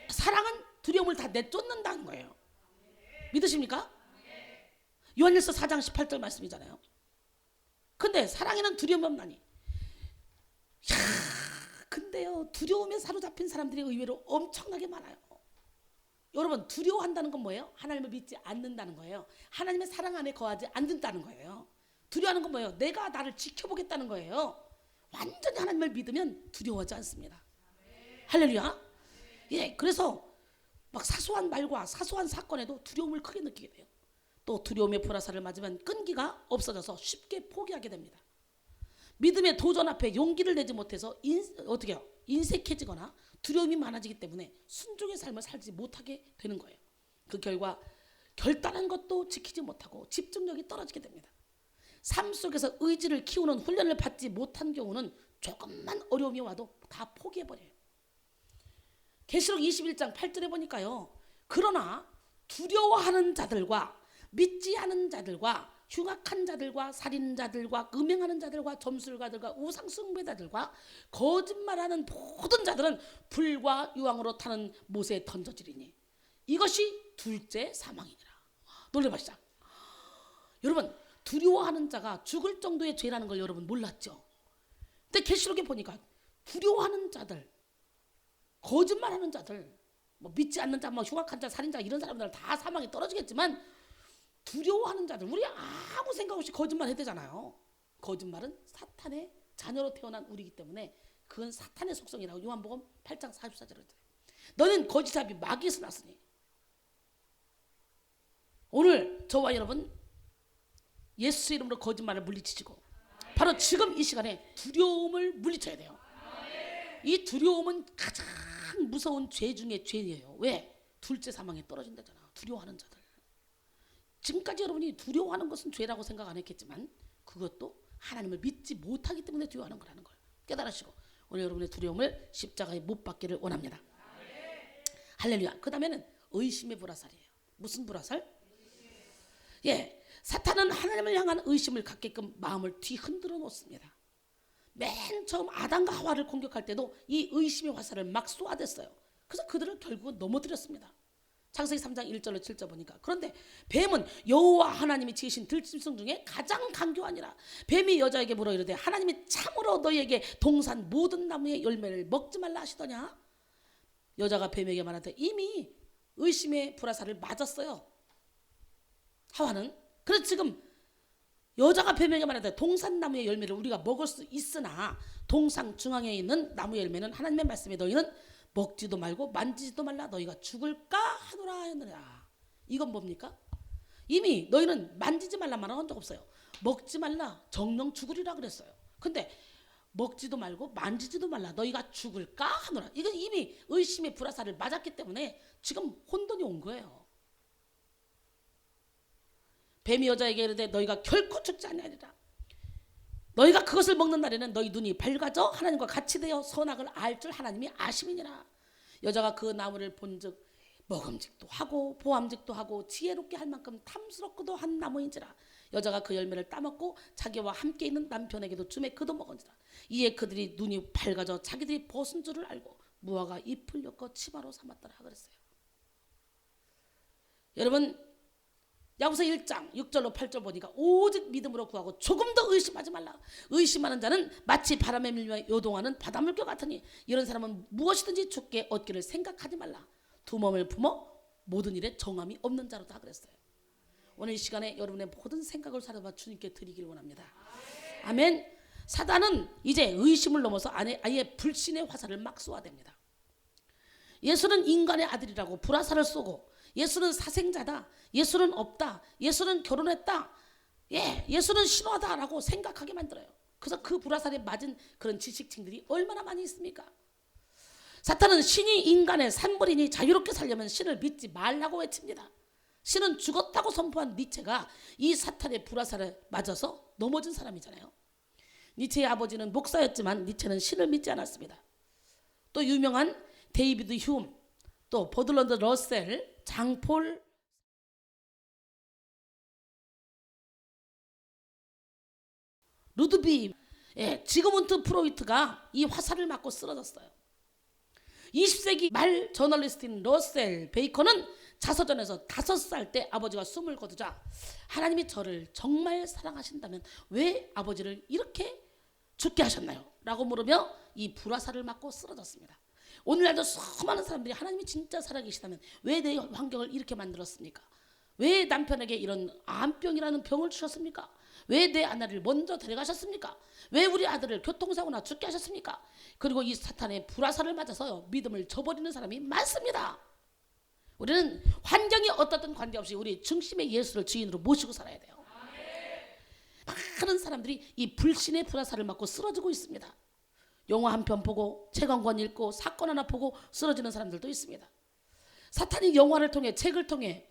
사랑은 두려움을 다 내쫓는다는 거예요. 믿으십니까? 요한일서 4장 18절 말씀이잖아요. 근데 사랑에는 두려움이 없나니. 근데요 두려움에 사로잡힌 사람들이 의외로 엄청나게 많아요. 여러분 두려워한다는 건 뭐예요? 하나님을 믿지 않는다는 거예요. 하나님의 사랑 안에 거하지 않는다는 거예요. 두려워하는 건 뭐예요? 내가 나를 지켜보겠다는 거예요. 완전히 하나님을 믿으면 두려워하지 않습니다. 할렐루야. 예, 그래서 막 사소한 말과 사소한 사건에도 두려움을 크게 느끼게 돼요. 또 두려움의 불화살을 맞으면 끈기가 없어져서 쉽게 포기하게 됩니다. 믿음의 도전 앞에 용기를 내지 못해서 어떻게 해요? 인색해지거나 두려움이 많아지기 때문에 순종의 삶을 살지 못하게 되는 거예요. 그 결과 결단한 것도 지키지 못하고 집중력이 떨어지게 됩니다. 삶 속에서 의지를 키우는 훈련을 받지 못한 경우는 조금만 어려움이 와도 다 포기해버려요. 계시록 21장 8절에 보니까요. 그러나 두려워하는 자들과 믿지 않은 자들과 흉악한 자들과 살인자들과 음행하는 자들과 점술가들과 우상숭배자들과 거짓말하는 모든 자들은 불과 유황으로 타는 못에 던져지리니 이것이 둘째 사망이니라. 놀라보시죠. 여러분 두려워하는 자가 죽을 정도의 죄라는 걸 여러분 몰랐죠? 근데 계시록에 보니까 두려워하는 자들, 거짓말하는 자들, 뭐 믿지 않는 자, 뭐 흉악한 자, 살인자 이런 사람들 다 사망에 떨어지겠지만 두려워하는 자들, 우리 아무 생각 없이 거짓말 해대잖아요. 거짓말은 사탄의 자녀로 태어난 우리이기 때문에 그건 사탄의 속성이라고 요한복음 8장 44절에 그래요. 너는 거짓잡이 마귀에서 났으니. 오늘 저와 여러분 예수 이름으로 거짓말을 물리치시고 바로 지금 이 시간에 두려움을 물리쳐야 돼요. 이 두려움은 가장 무서운 죄 중에 죄예요. 왜? 둘째 사망에 떨어진다잖아. 두려워하는 자들. 지금까지 여러분이 두려워하는 것은 죄라고 생각 안 했겠지만 그것도 하나님을 믿지 못하기 때문에 두려워하는 거라는 걸 깨달으시고 오늘 여러분의 두려움을 십자가에 못 박기를 원합니다. 할렐루야. 그 다음에는 의심의 불화살이에요. 무슨 불화살? 예, 사탄은 하나님을 향한 의심을 갖게끔 마음을 뒤흔들어 놓습니다. 맨 처음 아담과 하와를 공격할 때도 이 의심의 화살을 막 쏘아댔어요. 그래서 그들을 결국은 넘어뜨렸습니다. 창세기 3장 1절로 7절 보니까. 그런데 뱀은 여호와 하나님이 지으신 들짐승 중에 가장 강교하니라. 뱀이 여자에게 물어 이르되 하나님이 참으로 너희에게 동산 모든 나무의 열매를 먹지 말라 하시더냐. 여자가 뱀에게 말하되 이미 의심의 불화살을 맞았어요. 하와는. 그래서 지금 여자가 뱀에게 말하되 동산나무의 열매를 우리가 먹을 수 있으나 동상 중앙에 있는 나무의 열매는 하나님의 말씀에 너희는 먹지도 말고 만지지도 말라 너희가 죽을까 하노라 하느라. 이건 뭡니까? 이미 너희는 만지지 말라 말한 적 없어요. 먹지 말라 정령 죽으리라 그랬어요. 근데 먹지도 말고 만지지도 말라 너희가 죽을까 하노라. 이건 이미 의심의 불화살을 맞았기 때문에 지금 혼돈이 온 거예요. 뱀이 여자에게 이르되 너희가 결코 죽지 아니하리라. 너희가 그것을 먹는 날에는 너희 눈이 밝아져 하나님과 같이 되어 선악을 알 줄 하나님이 아심이니라. 여자가 그 나무를 본즉 먹음직도 하고 보암직도 하고 지혜롭게 할 만큼 탐스럽고도 한 나무인지라. 여자가 그 열매를 따먹고 자기와 함께 있는 남편에게도 주매 그도 먹은지라. 이에 그들이 눈이 밝아져 자기들이 벗은 줄을 알고 무화과 잎을 엮어 치마로 삼았더라 그랬어요. 여러분 야고보서 1장 6절로 8절 보니까 오직 믿음으로 구하고 조금 더 의심하지 말라. 의심하는 자는 마치 바람에 밀며 요동하는 바닷물결 같으니 이런 사람은 무엇이든지 죽게 얻기를 생각하지 말라. 두 몸을 품어 모든 일에 정함이 없는 자로다 그랬어요. 오늘 이 시간에 여러분의 모든 생각을 살아봐 주님께 드리기를 원합니다. 아멘. 사단은 이제 의심을 넘어서 아예 불신의 화살을 막 쏘아댑니다. 예수는 인간의 아들이라고 불화살을 쏘고 예수는 사생자다. 예수는 없다. 예수는 결혼했다. 예수는 신화다라고 생각하게 만들어요. 그래서 그 불화살에 맞은 그런 지식층들이 얼마나 많이 있습니까? 사탄은 신이 인간의 산물이니 자유롭게 살려면 신을 믿지 말라고 외칩니다. 신은 죽었다고 선포한 니체가 이 사탄의 불화살에 맞아서 넘어진 사람이잖아요. 니체의 아버지는 목사였지만 니체는 신을 믿지 않았습니다. 또 유명한 데이비드 휴움, 또 버들런드 러셀, 장폴 루드비, 지그문트 프로이트가 이 화살을 맞고 쓰러졌어요. 20세기 말 저널리스트인 러셀 베이컨은 자서전에서 5살 때 아버지가 숨을 거두자 하나님이 저를 정말 사랑하신다면 왜 아버지를 이렇게 죽게 하셨나요? 라고 물으며 이 불화살을 맞고 쓰러졌습니다. 오늘날도 수많은 사람들이 하나님이 진짜 살아계시다면 왜 내 환경을 이렇게 만들었습니까? 왜 남편에게 이런 암병이라는 병을 주셨습니까? 왜 내 아내를 먼저 데려가셨습니까? 왜 우리 아들을 교통사고나 죽게 하셨습니까? 그리고 이 사탄의 불화살을 맞아서 믿음을 저버리는 사람이 많습니다. 우리는 환경이 어떻든 관계없이 우리 중심의 예수를 주인으로 모시고 살아야 돼요. 많은 사람들이 이 불신의 불화살을 맞고 쓰러지고 있습니다. 영화 한 편 보고 책 한 권 읽고 사건 하나 보고 쓰러지는 사람들도 있습니다. 사탄이 영화를 통해 책을 통해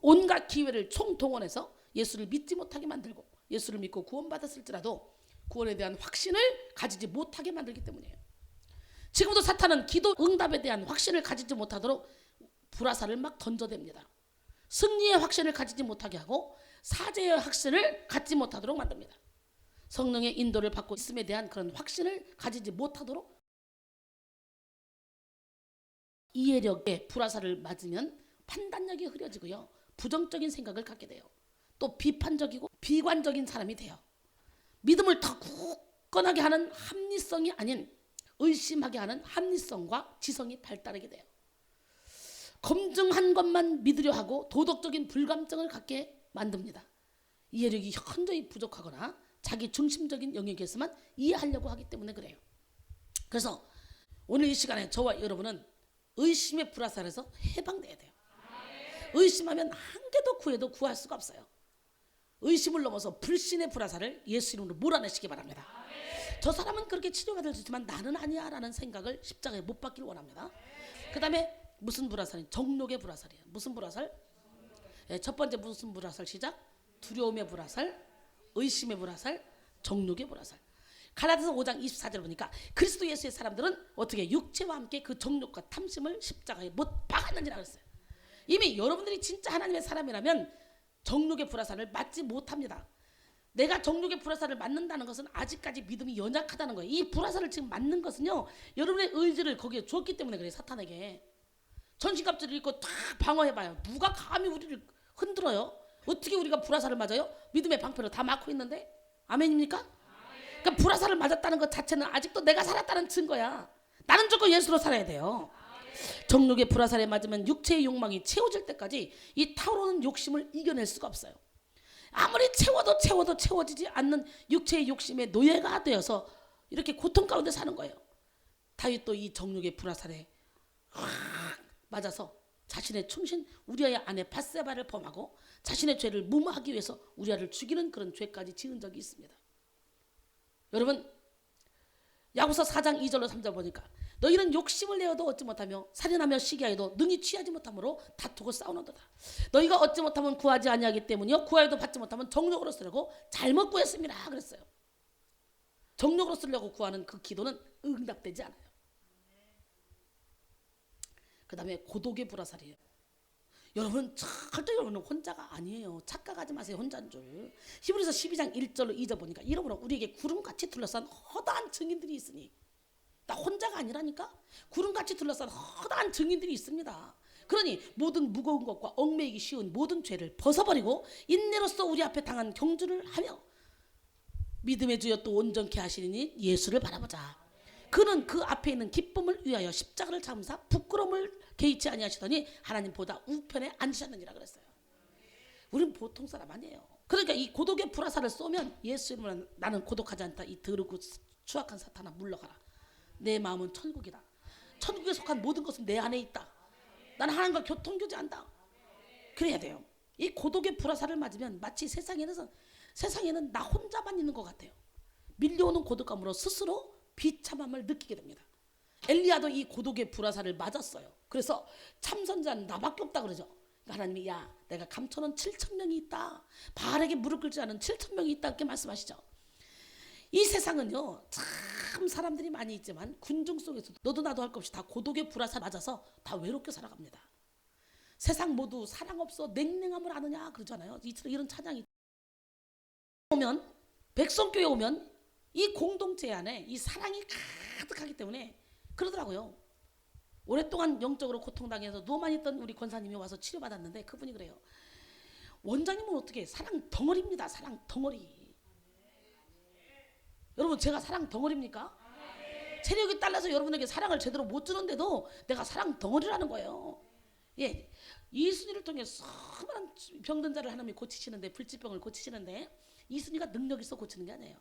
온갖 기회를 총동원해서 예수를 믿지 못하게 만들고 예수를 믿고 구원받았을지라도 구원에 대한 확신을 가지지 못하게 만들기 때문이에요. 지금도 사탄은 기도 응답에 대한 확신을 가지지 못하도록 불화살을 막 던져댑니다. 승리의 확신을 가지지 못하게 하고 사죄의 확신을 갖지 못하도록 만듭니다. 성령의 인도를 받고 있음에 대한 그런 확신을 가지지 못하도록 이해력에 불화살을 맞으면 판단력이 흐려지고요. 부정적인 생각을 갖게 돼요. 또 비판적이고 비관적인 사람이 돼요. 믿음을 더 굳건하게 하는 합리성이 아닌 의심하게 하는 합리성과 지성이 발달하게 돼요. 검증한 것만 믿으려 하고 도덕적인 불감증을 갖게 만듭니다. 이해력이 현저히 부족하거나 자기 중심적인 영역에서만 이해하려고 하기 때문에 그래요. 그래서 오늘 이 시간에 저와 여러분은 의심의 불화살에서 해방돼야 돼요. 의심하면 한 개도 구해도 구할 수가 없어요. 의심을 넘어서 불신의 불화살을 예수 이름으로 몰아내시기 바랍니다. 저 사람은 그렇게 치료받을 수 있지만 나는 아니야 라는 생각을 십자가에 못 박기를 원합니다. 그 다음에 무슨 불화살이? 정욕의 불화살이에요. 무슨 불화살? 첫 번째 무슨 불화살 시작? 두려움의 불화살, 의심의 불화살, 정욕의 불화살. 갈라디아서 5장 24절 보니까 그리스도 예수의 사람들은 어떻게 육체와 함께 그 정욕과 탐심을 십자가에 못 박았는지라 그랬어요. 이미 여러분들이 진짜 하나님의 사람이라면 정욕의 불화살을 맞지 못합니다. 내가 정욕의 불화살을 맞는다는 것은 아직까지 믿음이 연약하다는 거예요. 이 불화살을 지금 맞는 것은요, 여러분의 의지를 거기에 주었기 때문에 그래요. 사탄에게 전신갑주를 입고 다 방어해봐요. 누가 감히 우리를 흔들어요? 어떻게 우리가 불화살을 맞아요? 믿음의 방패로 다 막고 있는데. 아멘입니까? 그러니까 불화살을 맞았다는 것 자체는 아직도 내가 살았다는 증거야. 나는 무조건 예수로 살아야 돼요. 정욕의 불화살에 맞으면 육체의 욕망이 채워질 때까지 이 타오르는 욕심을 이겨낼 수가 없어요. 아무리 채워도 채워지지 않는 육체의 욕심에 노예가 되어서 이렇게 고통 가운데 사는 거예요. 다윗도 이 정욕의 불화살에 맞아서 자신의 충신 우리아의 아내 밧세바를 범하고 자신의 죄를 무마하기 위해서 우리아를 죽이는 그런 죄까지 지은 적이 있습니다. 여러분, 야고보서 4장 2절로 3절 보니까 너희는 욕심을 내어도 얻지 못하며 살인하며 시기하여도 능히 취하지 못함으로 다투고 싸우는도다. 너희가 얻지 못하면 구하지 아니하기 때문이요 구하여도 받지 못하면 정욕으로 쓰려고 잘못 구했습니다 그랬어요. 정욕으로 쓰려고 구하는 그 기도는 응답되지 않아요. 그 다음에 고독의 불화살이에요. 여러분 절대 여러분은 혼자가 아니에요. 착각하지 마세요. 혼자인 줄. 히브리서 12장 1절로 2절 보니까 이러므로 우리에게 구름같이 둘러싼 허다한 증인들이 있으니, 나 혼자가 아니라니까. 구름같이 둘러싼 허다한 증인들이 있습니다. 그러니 모든 무거운 것과 얽매이기 쉬운 모든 죄를 벗어버리고 인내로서 우리 앞에 당한 경주를 하며 믿음의 주여 또 온전케 하시니 예수를 바라보자. 그는 그 앞에 있는 기쁨을 위하여 십자가를 참으사 부끄러움을 개의치 아니하시더니 하나님보다 우편에 앉으셨느니라 그랬어요. 우리는 보통 사람 아니에요. 그러니까 이 고독의 불화살을 쏘면 예수 이름으로 나는 고독하지 않다. 이 더럽고 추악한 사탄아 물러가라. 내 마음은 천국이다. 천국에 속한 모든 것은 내 안에 있다. 나는 하나님과 교통교제한다. 그래야 돼요. 이 고독의 불화살을 맞으면 마치 세상에는 나 혼자만 있는 것 같아요. 밀려오는 고독감으로 스스로 비참함을 느끼게 됩니다. 엘리야도 이 고독의 불화살을 맞았어요. 그래서 참선자는 나밖에 없다 그러죠. 하나님이 야 내가 감천원 7,000명이 있다. 바알에게 무릎 꿇지 않은 7,000명이 있다 이렇게 말씀하시죠. 이 세상은요 참 사람들이 많이 있지만 군중 속에서 너도 나도 할 것 없이 다 고독의 불화살 맞아서 다 외롭게 살아갑니다. 세상 모두 사랑 없어 냉랭함을 아느냐 그러잖아요. 이런 찬양이 오면 백성교회 오면 이 공동체 안에 이 사랑이 가득하기 때문에 그러더라고요. 오랫동안 영적으로 고통당해서 누워만 있던 우리 권사님이 와서 치료받았는데 그분이 그래요. 원장님은 어떻게 사랑 덩어리입니다. 사랑 덩어리. 여러분 제가 사랑 덩어리입니까? 체력이 딸려서 여러분에게 사랑을 제대로 못 주는데도 내가 사랑 덩어리라는 거예요. 예, 이순이를 통해 수많은 병든 자를 하나님이 고치시는데 불치병을 고치시는데 이순이가 능력 있어 고치는 게 아니에요.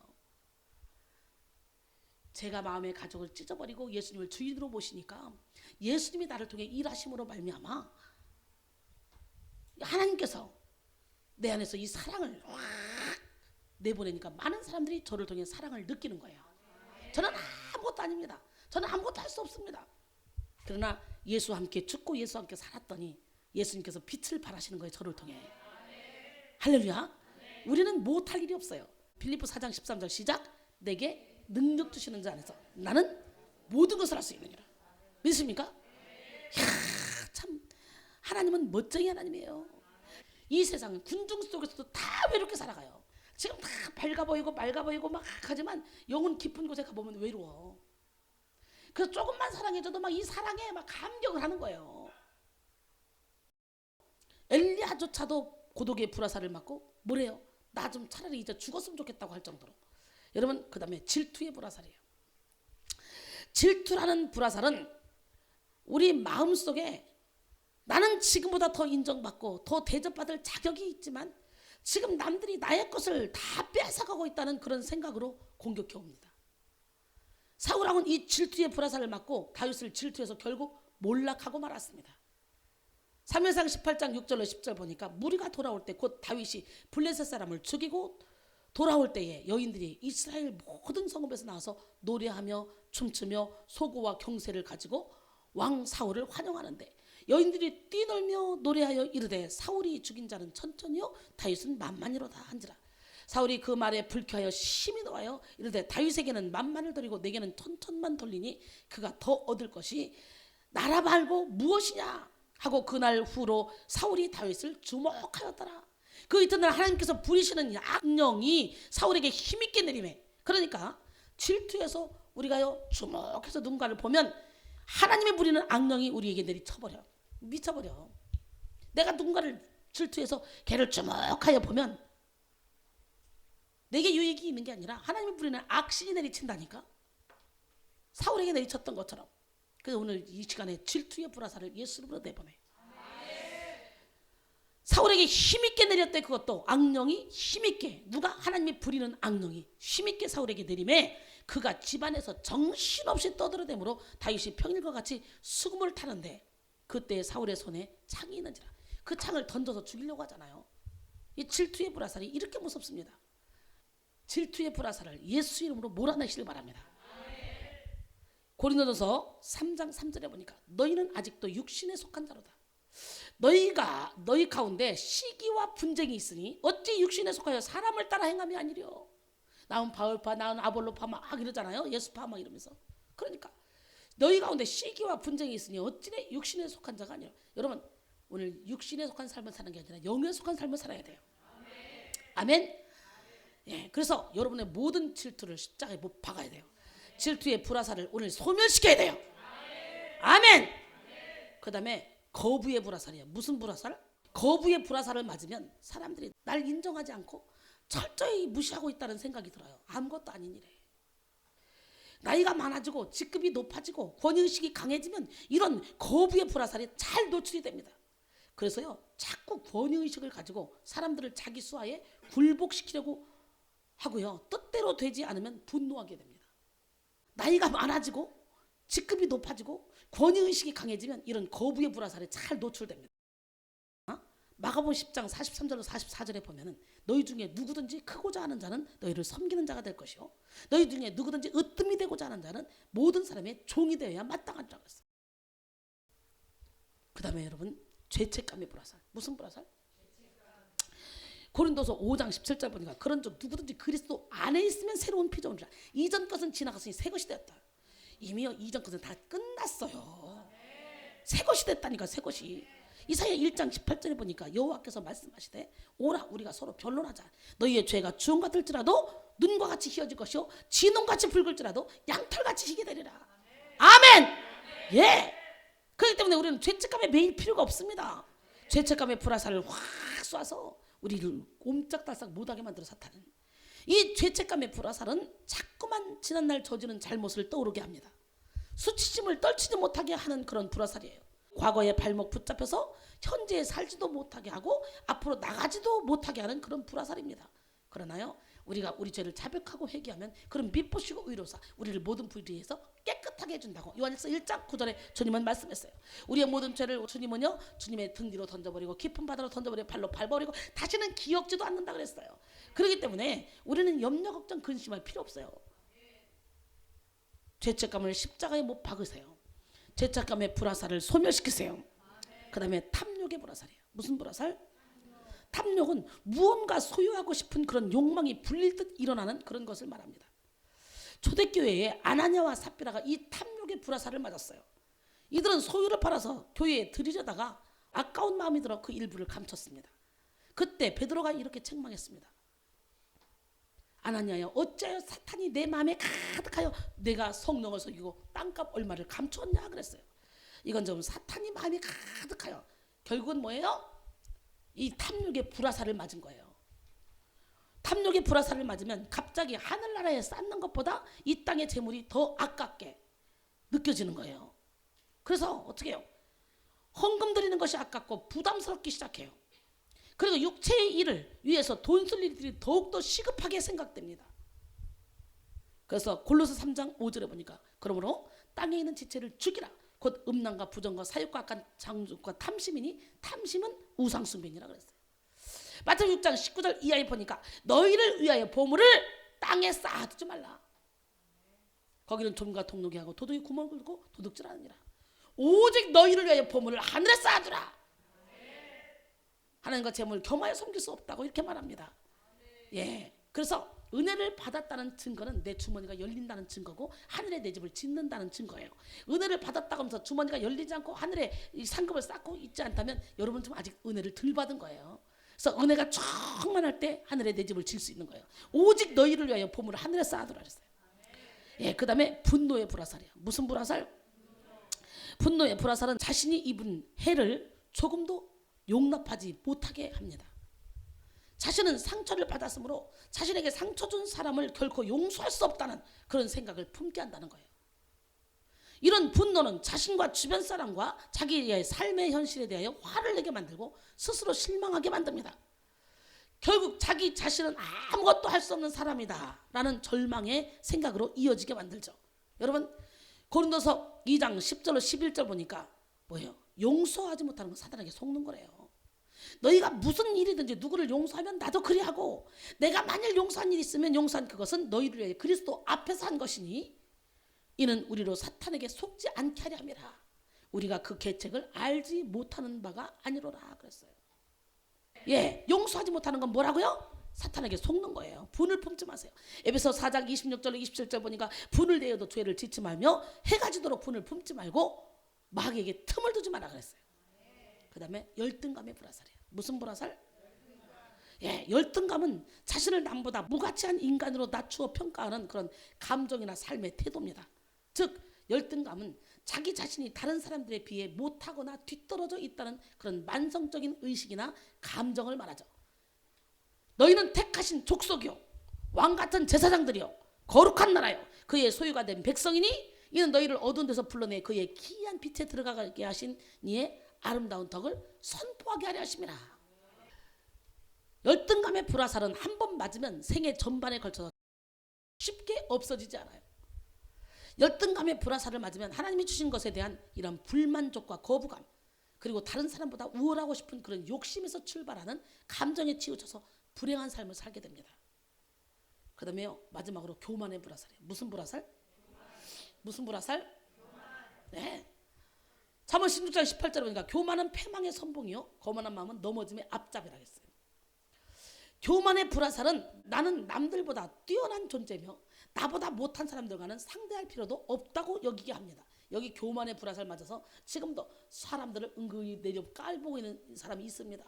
제가 마음의 가족을 찢어버리고 예수님을 주인으로 모시니까 예수님이 나를 통해 일하심으로 말미암아 하나님께서 내 안에서 이 사랑을 확 내보내니까 많은 사람들이 저를 통해 사랑을 느끼는 거예요. 저는 아무것도 아닙니다. 저는 아무것도 할 수 없습니다. 그러나 예수와 함께 죽고 예수와 함께 살았더니 예수님께서 빛을 발하시는 거예요. 저를 통해. 할렐루야. 우리는 못할 일이 없어요. 빌립보 4장 13절 시작. 내게 능력 주시는 자 안에서 나는 모든 것을 할 수 있느니라. 믿으십니까? 이야, 참 하나님은 멋쟁이 하나님이에요. 이 세상은 군중 속에서도 다 외롭게 살아가요. 지금 다 밝아 보이고 맑아 보이고 막 하지만 영혼 깊은 곳에 가보면 외로워. 그래서 조금만 사랑해줘도 막 이 사랑에 막 감격을 하는 거예요. 엘리야조차도 고독의 불화살을 맞고 뭐래요? 나 좀 차라리 이제 죽었으면 좋겠다고 할 정도로. 여러분 그 다음에 질투의 불화살이에요. 질투라는 불화살은 우리 마음속에 나는 지금보다 더 인정받고 더 대접받을 자격이 있지만 지금 남들이 나의 것을 다 뺏어가고 있다는 그런 생각으로 공격해 옵니다. 사울왕은 이 질투의 불화살을 맞고 다윗을 질투해서 결국 몰락하고 말았습니다. 사무엘상 18장 6절로 10절 보니까 무리가 돌아올 때 곧 다윗이 블레셋 사람을 죽이고 돌아올 때에 여인들이 이스라엘 모든 성읍에서 나와서 노래하며 춤추며 소고와 경세를 가지고 왕 사울을 환영하는데 여인들이 뛰놀며 노래하여 이르되 사울이 죽인 자는 천천히요 다윗은 만만이로다 한지라. 사울이 그 말에 불쾌하여 심히 노하여 이르되 다윗에게는 만만을 드리고 내게는 천천만 돌리니 그가 더 얻을 것이 나라 말고 무엇이냐 하고 그날 후로 사울이 다윗을 주목하였더라. 그 이튿날 하나님께서 부리시는 악령이 사울에게 힘있게 내리매. 그러니까 질투해서 우리가요 주목해서 누군가를 보면 하나님의 부리는 악령이 우리에게 내리쳐버려. 미쳐버려. 내가 누군가를 질투해서 걔를 주목하여 보면 내게 유익이 있는 게 아니라 하나님의 부리는 악신이 내리친다니까. 사울에게 내리쳤던 것처럼. 그래서 오늘 이 시간에 질투의 불화살을 예수 이름으로 내보내. 사울에게 힘있게 내렸대. 그것도 악령이 힘있게, 누가 하나님이 부리는 악령이 힘있게 사울에게 내림에 그가 집안에서 정신없이 떠들어대므로 다윗이 평일과 같이 수금을 타는데 그때 사울의 손에 창이 있는지라. 그 창을 던져서 죽이려고 하잖아요. 이 질투의 불화살이 이렇게 무섭습니다. 질투의 불화살을 예수 이름으로 몰아내시길 바랍니다. 고린도전서 3장 3절에 보니까 너희는 아직도 육신에 속한 자로다. 너희 가운데 시기와 분쟁이 있으니 어찌 육신에 속하여 사람을 따라 행함이 아니려. 나는 바울파 나는 아볼로파 막 이러잖아요. 예수파 막 이러면서. 그러니까 너희 가운데 시기와 분쟁이 있으니 어찌 육신에 속한 자가 아니라. 여러분 오늘 육신에 속한 삶을 사는 게 아니라 영에 속한 삶을 살아야 돼요. 아멘. 예, 그래서 여러분의 모든 질투를 십자가에 못 박아야 돼요. 질투의 불화살을 오늘 소멸시켜야 돼요. 아멘. 그 다음에 거부의 불화살이에요. 무슨 불화살? 거부의 불화살을 맞으면 사람들이 날 인정하지 않고 철저히 무시하고 있다는 생각이 들어요. 아무것도 아닌 일에. 나이가 많아지고 직급이 높아지고 권위의식이 강해지면 이런 거부의 불화살이 잘 노출이 됩니다. 그래서요 자꾸 권위의식을 가지고 사람들을 자기 수하에 굴복시키려고 하고요 뜻대로 되지 않으면 분노하게 됩니다. 나이가 많아지고 직급이 높아지고 권위의식이 강해지면 이런 거부의 불화살이 잘 노출됩니다. 마가복음 10장 43절로 44절에 보면은 너희 중에 누구든지 크고자 하는 자는 너희를 섬기는 자가 될 것이요 너희 중에 누구든지 으뜸이 되고자 하는 자는 모든 사람의 종이 되어야 마땅하다고 했어요. 그 다음에 여러분 죄책감의 불화살. 무슨 불화살? 고린도서 5장 17절 보니까 그런즉 누구든지 그리스도 안에 있으면 새로운 피조물이라. 이전 것은 지나갔으니 새 것이 되었다. 이미요 이전 것은 다 끝났어요. 새 것이 됐다니까. 새 것이. 이사야 1장 18절에 보니까 여호와께서 말씀하시되 오라 우리가 서로 변론하자. 너희의 죄가 주홍 같을지라도 눈과 같이 희어질 것이요 진홍같이 붉을지라도 양털같이 희게 되리라. 아멘. 예. 그렇기 때문에 우리는 죄책감에 매일 필요가 없습니다. 죄책감의 불화살을 확 쏴서 우리를 옴짝달싹 못하게 만들어 사탄은. 이 죄책감의 불화살은 자꾸만 지난날 저지른 잘못을 떠오르게 합니다. 수치심을 떨치지 못하게 하는 그런 불화살이에요. 과거의 발목 붙잡혀서 현재에 살지도 못하게 하고 앞으로 나가지도 못하게 하는 그런 불화살입니다. 그러나요 우리가 우리 죄를 자백하고 회개하면 그런 미쁘시고 의로사 우리를 모든 불의에서 깨끗하게 해준다고 요한일서 1장 9절에 주님은 말씀했어요. 우리의 모든 죄를 주님은요 주님의 등 뒤로 던져버리고 깊은 바다로 던져버리고 발로 밟아버리고 다시는 기억지도 않는다 그랬어요. 그렇기 때문에 우리는 염려 걱정 근심할 필요 없어요. 죄책감을 십자가에 못 박으세요. 죄책감의 불화살을 소멸시키세요. 그 다음에 탐욕의 불화살이에요. 무슨 불화살? 탐욕은 무언가 소유하고 싶은 그런 욕망이 불릴 듯 일어나는 그런 것을 말합니다. 초대교회에 아나니아와 삽비라가 이 탐욕의 불화살을 맞았어요. 이들은 소유를 팔아서 교회에 드리려다가 아까운 마음이 들어 그 일부를 감췄습니다. 그때 베드로가 이렇게 책망했습니다. 아나니아여 어찌하여 사탄이 내 마음에 가득하여 내가 성령을 속이고 땅값 얼마를 감추었냐 그랬어요. 이건 좀 사탄이 마음에 가득하여 결국은 뭐예요? 이 탐욕의 불화살을 맞은 거예요. 탐욕의 불화살을 맞으면 갑자기 하늘나라에 쌓는 것보다 이 땅의 재물이 더 아깝게 느껴지는 거예요. 그래서 어떻게 해요? 헌금 드리는 것이 아깝고 부담스럽기 시작해요. 그리고 육체의 일을 위해서 돈 쓸 일들이 더욱더 시급하게 생각됩니다. 그래서 골로새 3장 5절에 보니까 그러므로 땅에 있는 지체를 죽이라. 곧 음란과 부정과 사욕과 악한 장족과 탐심이니 탐심은 우상숭배니라 그랬어요. 마태복음 6장 19절 이하에 보니까 너희를 위하여 보물을 땅에 쌓아두지 말라. 거기는 좀과 동록이 하고 도둑이 구멍을 뚫고 도둑질하느니라. 오직 너희를 위하여 보물을 하늘에 쌓아두라. 하나님과 재물을 겸하여 섬길 수 없다고 이렇게 말합니다. 예, 그래서 은혜를 받았다는 증거는 내 주머니가 열린다는 증거고 하늘에 내 집을 짓는다는 증거예요. 은혜를 받았다고 하면서 주머니가 열리지 않고 하늘에 이 상급을 쌓고 있지 않다면 여러분 좀 아직 은혜를 덜 받은 거예요. 그래서 은혜가 충만할 때 하늘에 내 집을 질 수 있는 거예요. 오직 너희를 위하여 보물을 하늘에 쌓아두라 그랬어요. 예, 그 다음에 분노의 불화살이야. 무슨 불화살? 분노의 불화살은 자신이 입은 해를 조금도 용납하지 못하게 합니다. 자신은 상처를 받았으므로 자신에게 상처 준 사람을 결코 용서할 수 없다는 그런 생각을 품게 한다는 거예요. 이런 분노는 자신과 주변 사람과 자기의 삶의 현실에 대하여 화를 내게 만들고 스스로 실망하게 만듭니다. 결국 자기 자신은 아무것도 할 수 없는 사람이다 라는 절망의 생각으로 이어지게 만들죠. 여러분 고린도서 2장 10절로 11절 보니까 뭐예요? 용서하지 못하는 건 사단에게 속는 거래요. 너희가 무슨 일이든지 누구를 용서하면 나도 그리하고 내가 만일 용서한 일이 있으면 용서한 그것은 너희를 위해 그리스도 앞에서 한 것이니 이는 우리로 사탄에게 속지 않게 하려 함이라. 우리가 그 계책을 알지 못하는 바가 아니로라 그랬어요. 예, 용서하지 못하는 건 뭐라고요? 사탄에게 속는 거예요. 분을 품지 마세요. 에베소 4장 26절 27절 보니까 분을 내어도 죄를 짓지 말며 해가 지도록 분을 품지 말고 마귀에게 틈을 두지 마라 그랬어요. 그 다음에 열등감의 불화살이에요. 무슨 불화살? 예, 열등감은 자신을 남보다 무가치한 인간으로 낮추어 평가하는 그런 감정이나 삶의 태도입니다. 즉 열등감은 자기 자신이 다른 사람들에 비해 못하거나 뒤떨어져 있다는 그런 만성적인 의식이나 감정을 말하죠. 너희는 택하신 족속이요 왕같은 제사장들이요 거룩한 나라요 그의 소유가 된 백성이니 이는 너희를 어두운 데서 불러내 그의 기이한 빛에 들어가게 하신 이의 아름다운 덕을 선포하게 하려 하심이라. 열등감의 불화살은 한 번 맞으면 생애 전반에 걸쳐서 쉽게 없어지지 않아요. 열등감의 불화살을 맞으면 하나님이 주신 것에 대한 이런 불만족과 거부감 그리고 다른 사람보다 우월하고 싶은 그런 욕심에서 출발하는 감정에 치우쳐서 불행한 삶을 살게 됩니다. 그 다음에요 마지막으로 교만의 불화살이에요. 무슨 불화살? 무슨 불화살? 네. 잠언 16장 18절에 보니까 교만은 패망의 선봉이요 거만한 마음은 넘어짐의 앞잡이라 했어요. 교만의 불화살은 나는 남들보다 뛰어난 존재며 나보다 못한 사람들과는 상대할 필요도 없다고 여기게 합니다. 여기 교만의 불화살 맞아서 지금도 사람들을 은근히 내려 깔보고 있는 사람이 있습니다.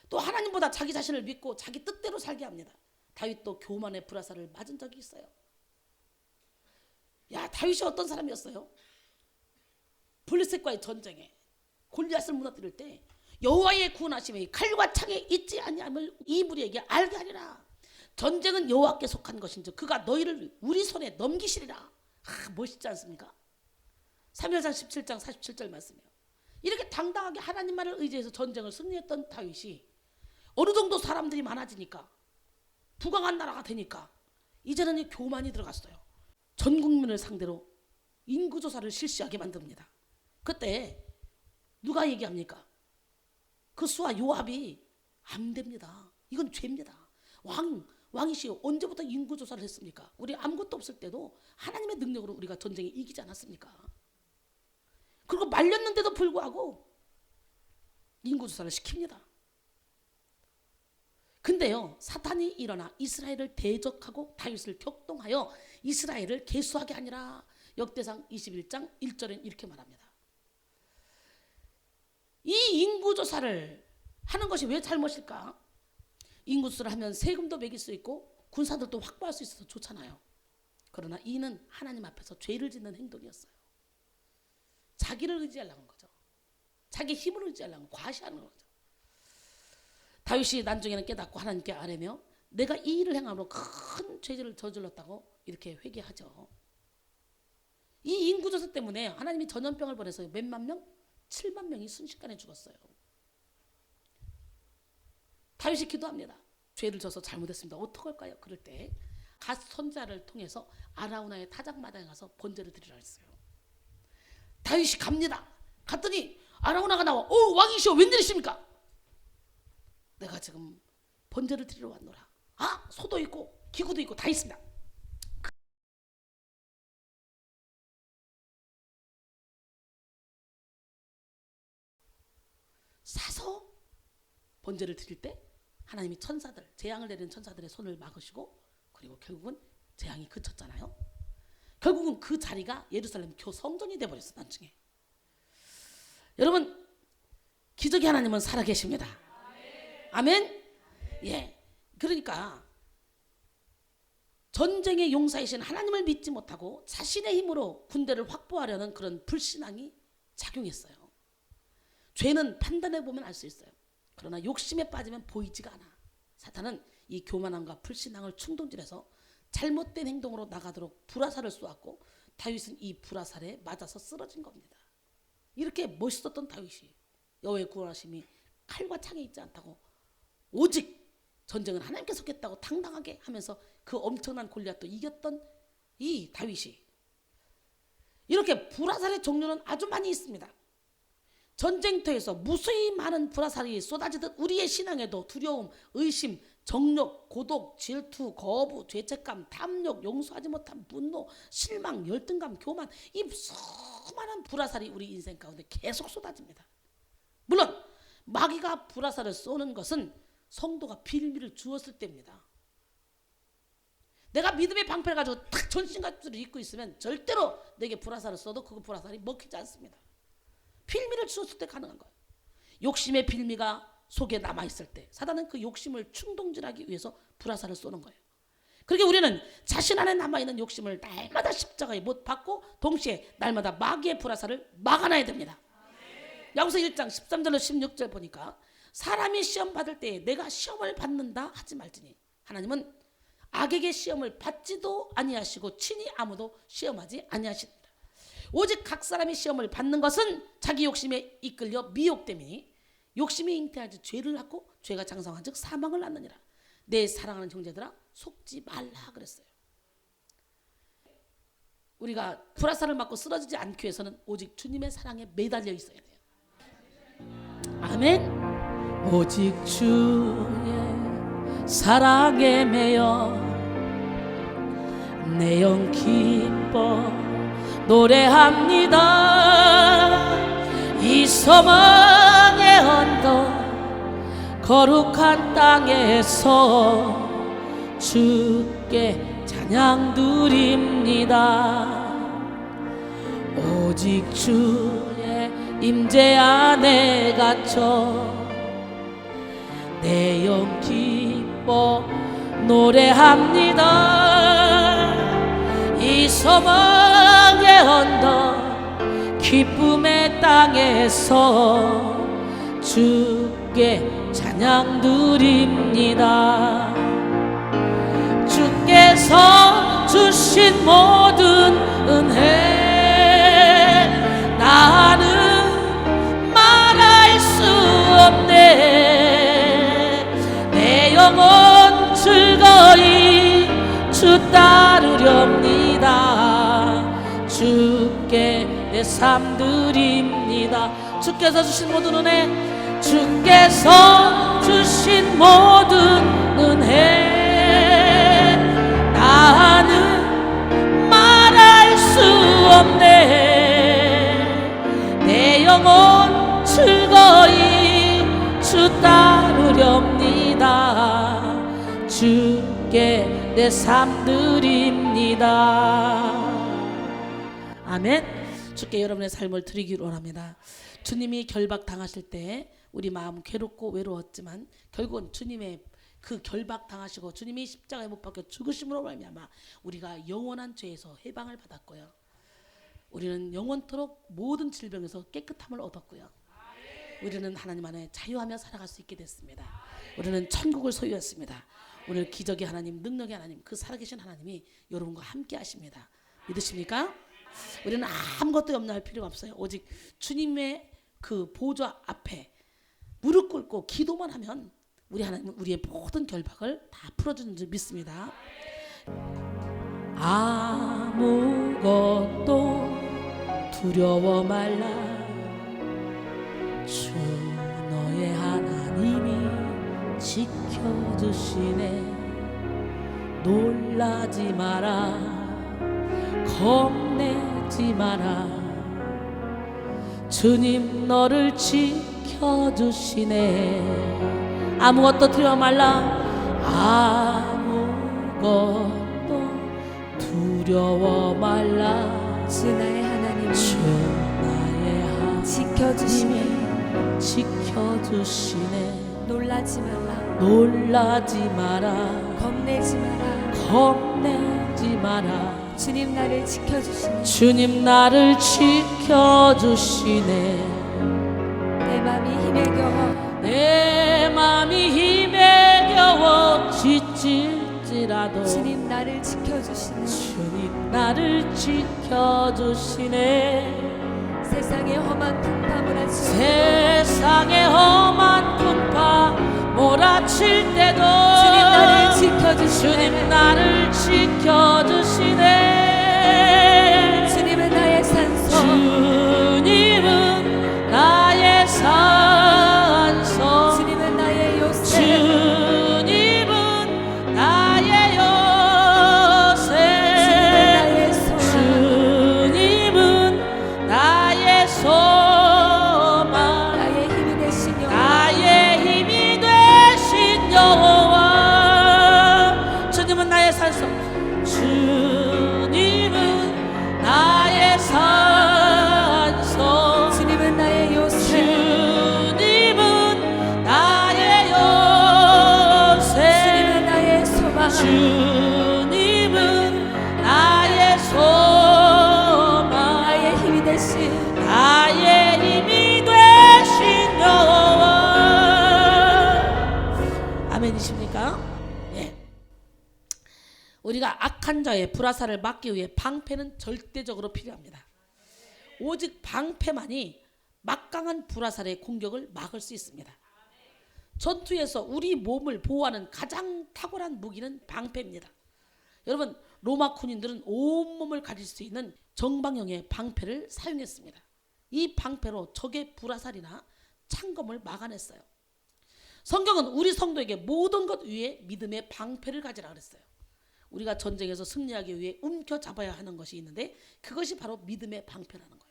또 하나님보다 자기 자신을 믿고 자기 뜻대로 살게 합니다. 다윗도 교만의 불화살을 맞은 적이 있어요. 야, 다윗이 어떤 사람이었어요? 블레셋과의 전쟁에 골리앗을 무너뜨릴 때 여호와의 구원하심이 칼과 창에 있지 아니함을 이 무리에게 알게 하리라. 전쟁은 여호와께 속한 것인지 그가 너희를 우리 손에 넘기시리라. 아, 멋있지 않습니까? 사무엘상 17장 47절 말씀이에요. 이렇게 당당하게 하나님만을 의지해서 전쟁을 승리했던 다윗이 어느 정도 사람들이 많아지니까 부강한 나라가 되니까 이제는 이 교만이 들어갔어요. 전 국민을 상대로 인구조사를 실시하게 만듭니다. 그때 누가 얘기합니까? 그 수와 요압이 안 됩니다. 이건 죄입니다. 왕이시여 언제부터 인구조사를 했습니까? 우리 아무것도 없을 때도 하나님의 능력으로 우리가 전쟁에 이기지 않았습니까? 그리고 말렸는데도 불구하고 인구조사를 시킵니다. 근데요 사탄이 일어나 이스라엘을 대적하고 다윗을 격동하여 이스라엘을 계수하게 하니라. 역대상 21장 1절엔 이렇게 말합니다. 이 인구조사를 하는 것이 왜 잘못일까? 인구조사를 하면 세금도 매길 수 있고 군사들도 확보할 수 있어서 좋잖아요. 그러나 이는 하나님 앞에서 죄를 짓는 행동이었어요. 자기를 의지하려는 거죠. 자기 힘을 의지하려는 과시하는 거죠. 다윗이 나중에는 깨닫고 하나님께 아뢰며 내가 이 일을 행함으로 큰 죄를 저질렀다고 이렇게 회개하죠. 이 인구조사 때문에 하나님이 전염병을 보내서 몇만 명? 7만 명이 순식간에 죽었어요. 다윗이 기도합니다. 죄를 져서 잘못했습니다. 어떡할까요? 그럴 때 갓 선자를 통해서 아라우나의 타작마당에 가서 번제를 드리라 했어요. 다윗이 갑니다. 갔더니 아라우나가 나와. 왕이시여, 웬일이십니까? 내가 지금 번제를 드리러 왔노라. 소도 있고 기구도 있고 다 있습니다. 사서 번제를 드릴 때 하나님이 천사들, 재앙을 내리는 천사들의 손을 막으시고, 그리고 결국은 재앙이 그쳤잖아요. 결국은 그 자리가 예루살렘 교성전이 돼버렸어. 나중에 여러분, 기적의 하나님은 살아계십니다. 아멘. 예. 그러니까 전쟁의 용사이신 하나님을 믿지 못하고 자신의 힘으로 군대를 확보하려는 그런 불신앙이 작용했어요. 죄는 판단해 보면 알 수 있어요. 그러나 욕심에 빠지면 보이지가 않아. 사탄은 이 교만함과 불신앙을 충동질해서 잘못된 행동으로 나가도록 불화살을 쏘았고, 다윗은 이 불화살에 맞아서 쓰러진 겁니다. 이렇게 멋있었던 다윗이 여호와의 구원하심이 칼과 창에 있지 않다고, 오직 전쟁은 하나님께 속했다고 당당하게 하면서 그 엄청난 골리앗도 이겼던 이 다윗이, 이렇게 불화살의 종류는 아주 많이 있습니다. 전쟁터에서 무수히 많은 불화살이 쏟아지듯 우리의 신앙에도 두려움, 의심, 정욕, 고독, 질투, 거부, 죄책감, 탐욕, 용서하지 못한 분노, 실망, 열등감, 교만, 이 수많은 불화살이 우리 인생 가운데 계속 쏟아집니다. 물론 마귀가 불화살을 쏘는 것은 성도가 빌미를 주었을 때입니다. 내가 믿음의 방패를 가지고 탁 전신갑주를 입고 있으면 절대로 내게 불화살을 쏘도 그 불화살이 먹히지 않습니다. 빌미를 주었을 때 가능한 거예요. 욕심의 빌미가 속에 남아있을 때 사단은 그 욕심을 충동질하기 위해서 불화살을 쏘는 거예요. 그러니까 우리는 자신 안에 남아있는 욕심을 날마다 십자가에 못 박고 동시에 날마다 마귀의 불화살을 막아놔야 됩니다. 야고보서 1장 13절로 16절 보니까 사람이 시험 받을 때 내가 시험을 받는다 하지 말지니 하나님은 악에게 시험을 받지도 아니하시고 친히 아무도 시험하지 아니하신다. 오직 각 사람이 시험을 받는 것은 자기 욕심에 이끌려 미혹됨이니 욕심이 잉태하지 죄를 낳고 죄가 장성한 즉 사망을 낳느니라. 내 사랑하는 형제들아 속지 말라 그랬어요. 우리가 불화살을 맞고 쓰러지지 않기 위해서는 오직 주님의 사랑에 매달려 있어야 돼요. 아멘. 오직 주의 사랑에 매여 내 영 기뻐 노래합니다. 이 소망의 언덕 거룩한 땅에서 주께 찬양 드립니다. 오직 주의 임재 안에 갇혀 내 영 기뻐 노래합니다. 이 소망의 언덕 기쁨의 땅에서 주께 찬양 드립니다. 주께서 주신 모든 은혜 나는 말할 수 없네. 내 영혼 즐거이 주 따르렵니다. 주께 내 삶 드립니다. 주께서 주신 모든 은혜, 주께서 주신 모든 은혜 나는 말할 수 없네. 내 영혼 즐거이 주 따르렵니다. 주께 내 삶 드립니다. 아멘. 주께 여러분의 삶을 드리기를 원합니다. 주님이 결박 당하실 때 우리 마음 괴롭고 외로웠지만 결국은 주님의 그 결박 당하시고 주님이 십자가에 못 박혀 죽으심으로 말미암아 우리가 영원한 죄에서 해방을 받았고요. 우리는 영원토록 모든 질병에서 깨끗함을 얻었고요. 우리는 하나님 안에 자유하며 살아갈 수 있게 됐습니다. 우리는 천국을 소유했습니다. 오늘 기적의 하나님, 능력의 하나님, 그 살아계신 하나님이 여러분과 함께 하십니다. 믿으십니까? 우리는 아무것도 염려할 필요가 없어요. 오직 주님의 그 보좌 앞에 무릎 꿇고 기도만 하면 우리 하나님은 우리의 모든 결박을 다 풀어주는 줄 믿습니다. 아무것도 두려워 말라. 주 너의 하나님이 지켜주시네. 놀라지 마라. 겁내지 마라. 주님 너를 지켜주시네. 아무것도 두려워 말라. 아무것도 두려워 말라. 주 나의 하나님이 주 나의 하나님이 지켜주시네. 놀라지 마라. 놀라지 마라. 겁내지 마라. 겁내지 마라. 주님 나를 지켜주시네. 주님 나를 지켜주시네. 내 맘이 힘에 겨워 내 맘이 힘에 겨워 지칠지라도 주님 나를 지켜주시네. 주님 나를 지켜주시네. 세상의 험한 풍파 몰아칠 세상의 험한 풍파 몰아칠 때도 주님 나를 지켜주시네. 주님 나를 지켜주시네. 주님은 나의 산소 주님은 나의 산소. 주님은 나의 요새 주님은 나의 요새. 주님은 나의 소망 주님은 나의 소망. 나의 힘이 되신 여호와 나의 힘이 되신 여호와. 주님은 나의 산소. 주님은 나의 산소. 주님은 나의 요새 주님은 나의 요새. 주님은 나의 소망 주님은 나의 소망. 나의 힘이 되신 나의 힘이 되신 여호와. 아멘이십니까? 예. 우리가 악한 자의 불화살을 막기 위해 방패는 절대적으로 필요합니다. 오직 방패만이 막강한 불화살의 공격을 막을 수 있습니다. 전투에서 우리 몸을 보호하는 가장 탁월한 무기는 방패입니다. 여러분, 로마 군인들은 온몸을 가릴 수 있는 정방형의 방패를 사용했습니다. 이 방패로 적의 불화살이나 창검을 막아냈어요. 성경은 우리 성도에게 모든 것 위에 믿음의 방패를 가지라 그랬어요. 우리가 전쟁에서 승리하기 위해 움켜잡아야 하는 것이 있는데 그것이 바로 믿음의 방패라는 거예요.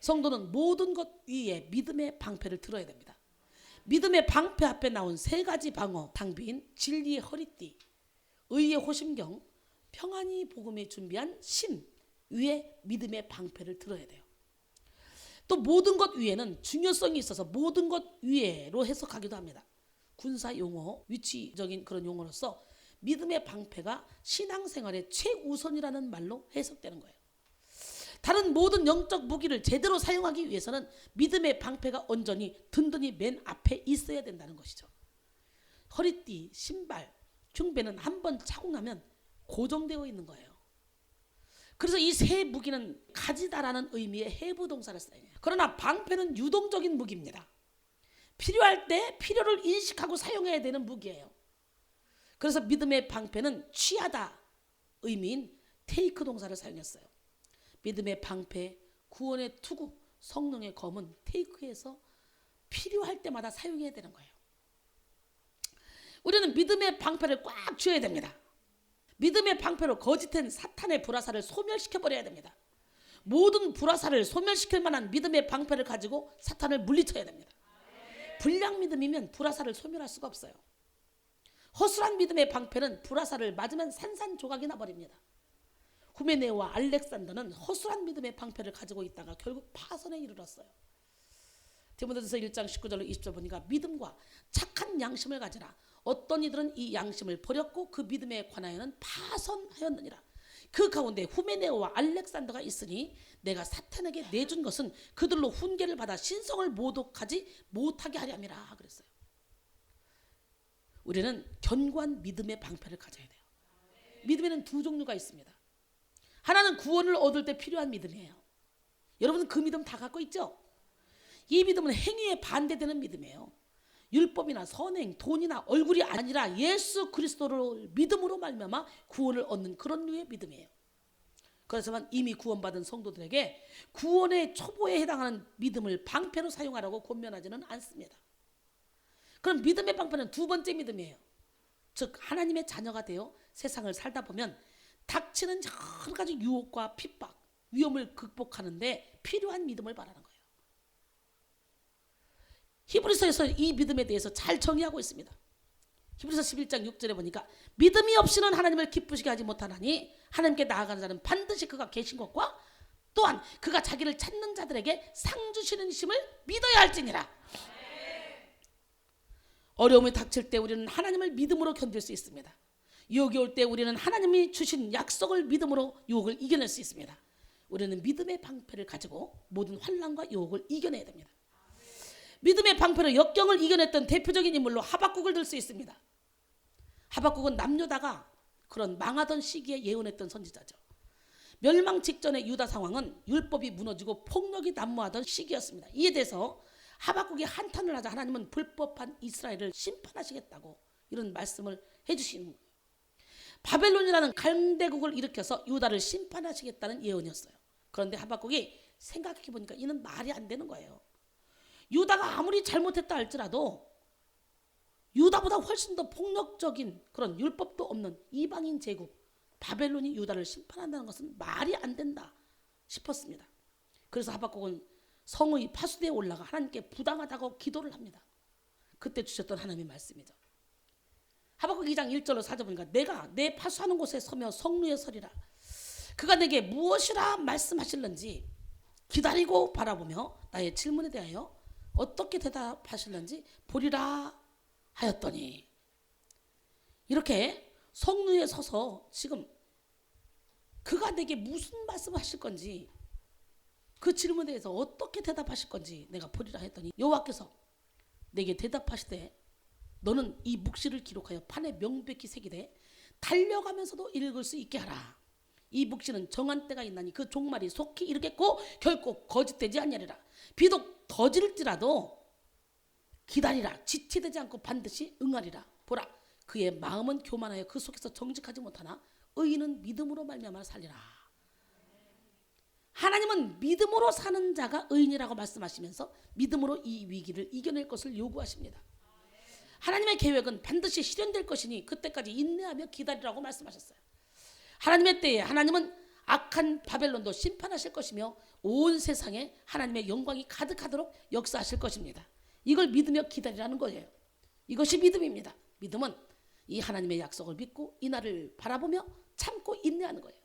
성도는 모든 것 위에 믿음의 방패를 들어야 됩니다. 믿음의 방패 앞에 나온 세 가지 방어 장비인 진리의 허리띠, 의의 호심경, 평안히 복음에 준비한 심 위에 믿음의 방패를 들어야 돼요. 또 모든 것 위에는 중요성이 있어서 모든 것 위에로 해석하기도 합니다. 군사 용어, 위치적인 그런 용어로서 믿음의 방패가 신앙생활의 최우선이라는 말로 해석되는 거예요. 다른 모든 영적 무기를 제대로 사용하기 위해서는 믿음의 방패가 온전히 든든히 맨 앞에 있어야 된다는 것이죠. 허리띠, 신발, 흉배는 한번 차고 나면 고정되어 있는 거예요. 그래서 이 세 무기는 가지다라는 의미의 해부 동사를 사용해요. 그러나 방패는 유동적인 무기입니다. 필요할 때 필요를 인식하고 사용해야 되는 무기예요. 그래서 믿음의 방패는 취하다 의미인 테이크 동사를 사용했어요. 믿음의 방패, 구원의 투구, 성령의 검은 테이크에서 필요할 때마다 사용해야 되는 거예요. 우리는 믿음의 방패를 꽉 쥐어야 됩니다. 믿음의 방패로 거짓된 사탄의 불화살을 소멸시켜버려야 됩니다. 모든 불화살을 소멸시킬 만한 믿음의 방패를 가지고 사탄을 물리쳐야 됩니다. 불량 믿음이면 불화살을 소멸할 수가 없어요. 허술한 믿음의 방패는 불화살을 맞으면 산산조각이 나버립니다. 후메네오와 알렉산더는 허술한 믿음의 방패를 가지고 있다가 결국 파선에 이르렀어요. 디모데전서 1장 19절로 20절 보니까 믿음과 착한 양심을 가지라. 어떤 이들은 이 양심을 버렸고 그 믿음에 관하여는 파선하였느니라. 그 가운데 후메네오와 알렉산더가 있으니 내가 사탄에게 내준 것은 그들로 훈계를 받아 신성을 모독하지 못하게 하려 함이라 그랬어요. 우리는 견고한 믿음의 방패를 가져야 돼요. 믿음에는 두 종류가 있습니다. 하나는 구원을 얻을 때 필요한 믿음이에요. 여러분은 그 믿음 다 갖고 있죠? 이 믿음은 행위에 반대되는 믿음이에요. 율법이나 선행, 돈이나 얼굴이 아니라 예수 그리스도를 믿음으로 말미암아 구원을 얻는 그런 류의 믿음이에요. 그래서만 이미 구원받은 성도들에게 구원의 초보에 해당하는 믿음을 방패로 사용하라고 권면하지는 않습니다. 그럼 믿음의 방패는 두 번째 믿음이에요. 즉 하나님의 자녀가 되어 세상을 살다 보면 닥치는 여러 가지 유혹과 핍박, 위험을 극복하는데 필요한 믿음을 말하는 거예요. 히브리서에서 이 믿음에 대해서 잘 정의하고 있습니다. 히브리서 11장 6절에 보니까 믿음이 없이는 하나님을 기쁘시게 하지 못하나니 하나님께 나아가는 자는 반드시 그가 계신 것과 또한 그가 자기를 찾는 자들에게 상 주시는 심을 믿어야 할지니라. 어려움이 닥칠 때 우리는 하나님을 믿음으로 견딜 수 있습니다. 유혹이 올 때 우리는 하나님이 주신 약속을 믿음으로 유혹을 이겨낼 수 있습니다. 우리는 믿음의 방패를 가지고 모든 환난과 유혹을 이겨내야 됩니다. 믿음의 방패로 역경을 이겨냈던 대표적인 인물로 하박국을 들 수 있습니다. 하박국은 남유다가 그런 망하던 시기에 예언했던 선지자죠. 멸망 직전의 유다 상황은 율법이 무너지고 폭력이 난무하던 시기였습니다. 이에 대해서 하박국이 한탄을 하자 하나님은 불법한 이스라엘을 심판하시겠다고 이런 말씀을 해주시는 거예요. 바벨론이라는 강대국을 일으켜서 유다를 심판하시겠다는 예언이었어요. 그런데 하박국이 생각해 보니까 이는 말이 안 되는 거예요. 유다가 아무리 잘못했다 할지라도 유다보다 훨씬 더 폭력적인 그런 율법도 없는 이방인 제국 바벨론이 유다를 심판한다는 것은 말이 안 된다 싶었습니다. 그래서 하박국은 성의 파수대에 올라가 하나님께 부당하다고 기도를 합니다. 그때 주셨던 하나님의 말씀이죠. 하박국 2장 1절로 4절 보니까 내가 내 파수하는 곳에 서며 성루에 서리라. 그가 내게 무엇이라 말씀하실는지 기다리고 바라보며 나의 질문에 대하여 어떻게 대답하실는지 보리라 하였더니, 이렇게 성루에 서서 지금 그가 내게 무슨 말씀하실 건지 그 질문에 대해서 어떻게 대답하실 건지 내가 보리라 했더니 여호와께서 내게 대답하시되 너는 이 묵시를 기록하여 판에 명백히 새기되 달려가면서도 읽을 수 있게 하라. 이 묵시는 정한 때가 있나니 그 종말이 속히 이르겠고 결코 거짓되지 아니하리라. 비록 더질지라도 기다리라. 지체되지 않고 반드시 응하리라. 보라, 그의 마음은 교만하여 그 속에서 정직하지 못하나 의인은 믿음으로 말미암아 살리라. 하나님은 믿음으로 사는 자가 의인이라고 말씀하시면서 믿음으로 이 위기를 이겨낼 것을 요구하십니다. 하나님의 계획은 반드시 실현될 것이니 그때까지 인내하며 기다리라고 말씀하셨어요. 하나님의 때에 하나님은 악한 바벨론도 심판하실 것이며 온 세상에 하나님의 영광이 가득하도록 역사하실 것입니다. 이걸 믿으며 기다리라는 거예요. 이것이 믿음입니다. 믿음은 이 하나님의 약속을 믿고 이 날을 바라보며 참고 인내하는 거예요.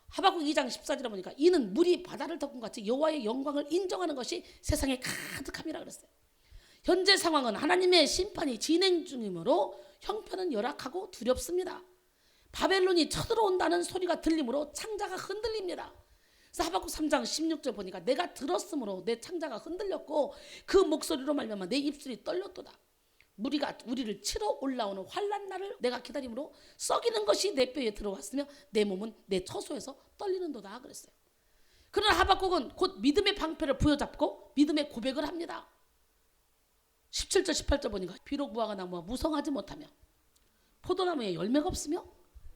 하박국 2장 14절에 보니까 이는 물이 바다를 덮은 것 같이 여호와의 영광을 인정하는 것이 세상에 가득함이라 그랬어요. 현재 상황은 하나님의 심판이 진행 중이므로 형편은 열악하고 두렵습니다. 바벨론이 쳐들어온다는 소리가 들리므로 창자가 흔들립니다. 그래서 하박국 3장 16절 보니까 내가 들었으므로 내 창자가 흔들렸고 그 목소리로 말미암아 내 입술이 떨렸도다. 무리가 우리를 치러 올라오는 환난 날을 내가 기다림으로 썩이는 것이 내 뼈에 들어왔으며 내 몸은 내 처소에서 떨리는도다 그랬어요. 그러나 하박국은 곧 믿음의 방패를 부여잡고 믿음의 고백을 합니다. 17절 18절 보니까 비록 무화과 나무가 무성하지 못하며 포도나무에 열매가 없으며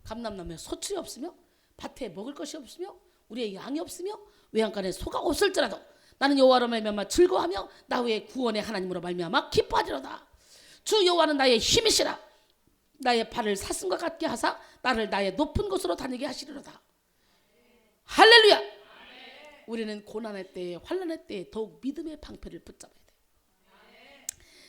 감람나무에 소출이 없으며 밭에 먹을 것이 없으며 우리의 양이 없으며 외양간에 소가 없을지라도 나는 여호와로 말미암아 즐거워하며 나 외에 구원의 하나님으로 말미암아 기뻐하리로다. 주 여호와는 나의 힘이시라. 나의 발을 사슴과 같게 하사 나를 나의 높은 곳으로 다니게 하시리로다. 할렐루야. 우리는 고난의 때에 환난의 때에 더욱 믿음의 방패를 붙잡아야 돼.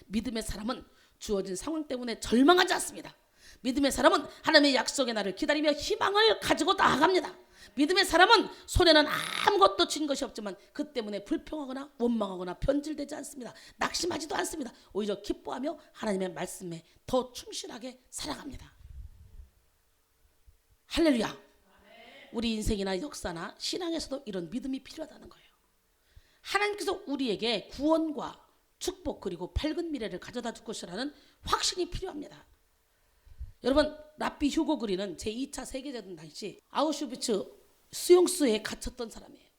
믿음의 사람은 주어진 상황 때문에 절망하지 않습니다. 믿음의 사람은 하나님의 약속의 날을 기다리며 희망을 가지고 나아갑니다. 믿음의 사람은 손에는 아무것도 쥔 것이 없지만 그 때문에 불평하거나 원망하거나 변질되지 않습니다. 낙심하지도 않습니다. 오히려 기뻐하며 하나님의 말씀에 더 충실하게 살아갑니다. 할렐루야. 우리 인생이나 역사나 신앙에서도 이런 믿음이 필요하다는 거예요. 하나님께서 우리에게 구원과 축복 그리고 밝은 미래를 가져다 줄 것이라는 확신이 필요합니다. 여러분, 라피 휴고 그리는 제2차 세계대전 당시 아우슈비츠 수용소에 갇혔던 사람이에요.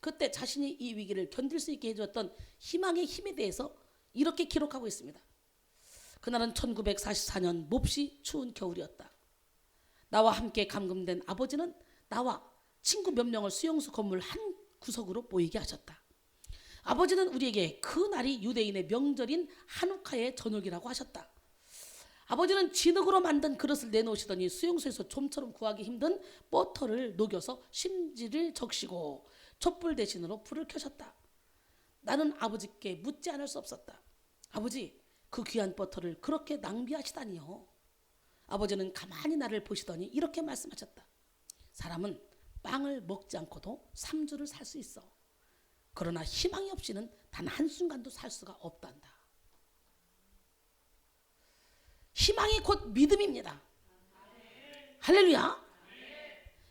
그때 자신이 이 위기를 견딜 수 있게 해주었던 희망의 힘에 대해서 이렇게 기록하고 있습니다. 그날은 1944년 몹시 추운 겨울이었다. 나와 함께 감금된 아버지는 나와 친구 몇 명을 수용소 건물 한 구석으로 모이게 하셨다. 아버지는 우리에게 그 날이 유대인의 명절인 한우카의 저녁이라고 하셨다. 아버지는 진흙으로 만든 그릇을 내놓으시더니 수용소에서 좀처럼 구하기 힘든 버터를 녹여서 심지를 적시고 촛불 대신으로 불을 켜셨다. 나는 아버지께 묻지 않을 수 없었다. 아버지, 그 귀한 버터를 그렇게 낭비하시다니요. 아버지는 가만히 나를 보시더니 이렇게 말씀하셨다. 사람은 빵을 먹지 않고도 3주를 살 수 있어. 그러나 희망이 없이는 단 한순간도 살 수가 없단다. 희망이 곧 믿음입니다. 할렐루야.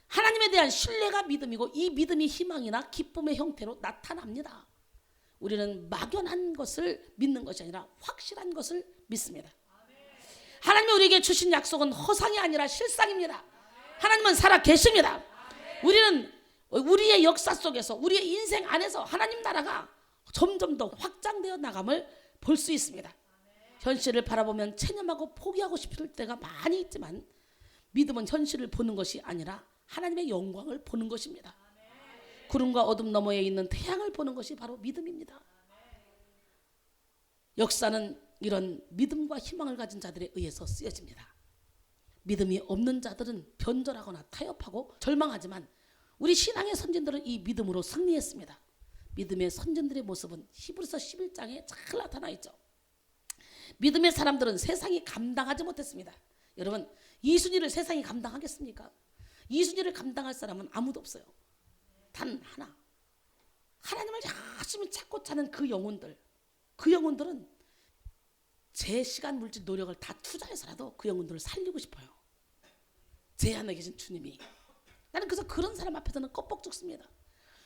하나님에 대한 신뢰가 믿음이고 이 믿음이 희망이나 기쁨의 형태로 나타납니다. 우리는 막연한 것을 믿는 것이 아니라 확실한 것을 믿습니다. 하나님이 우리에게 주신 약속은 허상이 아니라 실상입니다. 하나님은 살아 계십니다. 우리는 우리의 역사 속에서 우리의 인생 안에서 하나님 나라가 점점 더 확장되어 나감을 볼 수 있습니다. 현실을 바라보면 체념하고 포기하고 싶을 때가 많이 있지만 믿음은 현실을 보는 것이 아니라 하나님의 영광을 보는 것입니다. 구름과 어둠 너머에 있는 태양을 보는 것이 바로 믿음입니다. 역사는 이런 믿음과 희망을 가진 자들에 의해서 쓰여집니다. 믿음이 없는 자들은 변절하거나 타협하고 절망하지만 우리 신앙의 선진들은 이 믿음으로 승리했습니다. 믿음의 선진들의 모습은 히브리서 11장에 잘 나타나 있죠. 믿음의 사람들은 세상이 감당하지 못했습니다. 여러분, 이순이를 세상이 감당하겠습니까? 이순이를 감당할 사람은 아무도 없어요. 단 하나, 하나님을 열심히 찾고 찾는 그 영혼들은 제 시간, 물질, 노력을 다 투자해서라도 그 영혼들을 살리고 싶어요. 제 안에 계신 주님이. 나는 그래서 그런 사람 앞에서는 껍벅 죽습니다.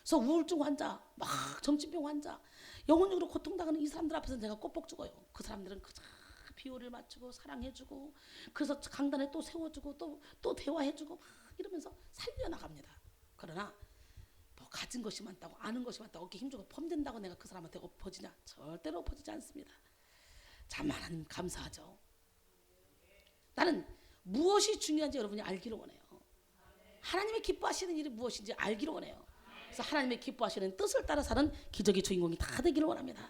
그래서 우울증 환자, 막 정신병 환자, 영혼적으로 고통당하는 이 사람들 앞에서는 제가 껍벅 죽어요. 그 사람들은 그저 비호를 맞추고 사랑해주고, 그래서 강단에 또 세워주고 또 대화해주고 막 이러면서 살려나갑니다. 그러나 뭐 가진 것이 많다고, 아는 것이 많다고 어깨 힘주고 펌된다고 내가 그 사람한테 엎어지냐? 절대로 엎어지지 않습니다. 참 하나님 감사하죠. 나는 무엇이 중요한지 여러분이 알기를 원해요. 하나님의 기뻐하시는 일이 무엇인지 알기를 원해요. 그래서 하나님의 기뻐하시는 뜻을 따라 사는 기적의 주인공이 다 되기를 원합니다.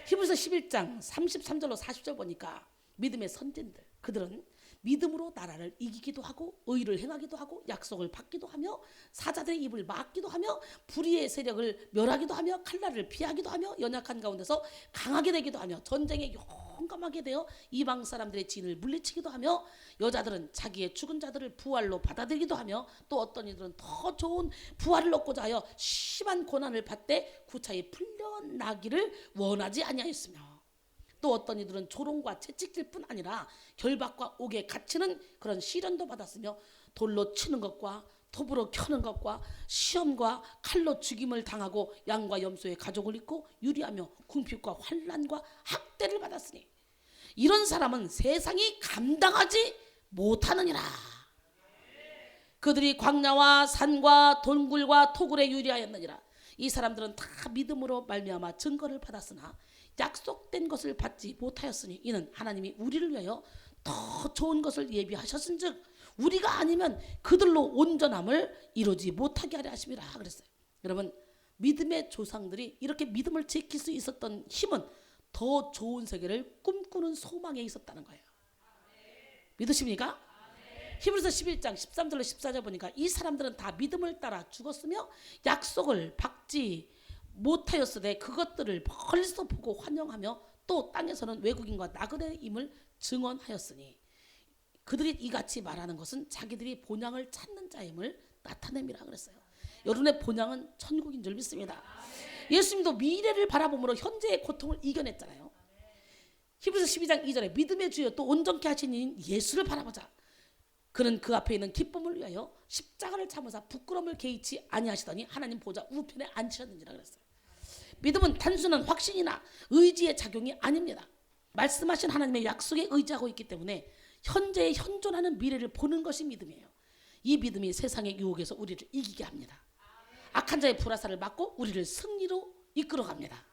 히브리서 11장 33절로 40절 보니까 믿음의 선진들, 그들은 믿음으로 나라를 이기기도 하고 의를 행하기도 하고 약속을 받기도 하며 사자들의 입을 막기도 하며 불의의 세력을 멸하기도 하며 칼날을 피하기도 하며 연약한 가운데서 강하게 되기도 하며 전쟁에 용감하게 되어 이방 사람들의 진을 물리치기도 하며 여자들은 자기의 죽은 자들을 부활로 받아들이기도 하며 또 어떤 이들은 더 좋은 부활을 얻고자 하여 심한 고난을 받되 구차히 풀려나기를 원하지 아니하였으며 또 어떤 이들은 조롱과 채찍질 뿐 아니라 결박과 옥에 갇히는 그런 시련도 받았으며 돌로 치는 것과 톱으로 켜는 것과 시험과 칼로 죽임을 당하고 양과 염소의 가죽을 입고 유리하며 궁핍과 환난과 학대를 받았으니 이런 사람은 세상이 감당하지 못하느니라. 그들이 광야와 산과 동굴과 토굴에 유리하였느니라. 이 사람들은 다 믿음으로 말미암아 증거를 받았으나 약속된 것을 받지 못하였으니 이는 하나님이 우리를 위하여 더 좋은 것을 예비하셨은즉 우리가 아니면 그들로 온전함을 이루지 못하게 하려 하심이라 그랬어요. 여러분, 믿음의 조상들이 이렇게 믿음을 지킬 수 있었던 힘은 더 좋은 세계를 꿈꾸는 소망에 있었다는 거예요. 믿으십니까? 히브리서 11장 13절로 14절 보니까 이 사람들은 다 믿음을 따라 죽었으며 약속을 받지 못하였으되 그것들을 멀리서 보고 환영하며 또 땅에서는 외국인과 나그네임을 증언하였으니 그들이 이같이 말하는 것은 자기들이 본향을 찾는 자임을 나타냄이라 그랬어요. 여러분의 본향은 천국인 줄 믿습니다. 예수님도 미래를 바라보므로 현재의 고통을 이겨냈잖아요. 히브리서 12장 2절에 믿음의 주여 또 온전케 하시는 예수를 바라보자. 그는 그 앞에 있는 기쁨을 위하여 십자가를 참으사 부끄러움을 개의치 아니하시더니 하나님 보좌 우편에 앉히셨느니라 그랬어요. 믿음은 단순한 확신이나 의지의 작용이 아닙니다. 말씀하신 하나님의 약속에 의지하고 있기 때문에 현재에 현존하는 미래를 보는 것이 믿음이에요. 이 믿음이 세상의 유혹에서 우리를 이기게 합니다. 악한 자의 불화살을 막고 우리를 승리로 이끌어갑니다.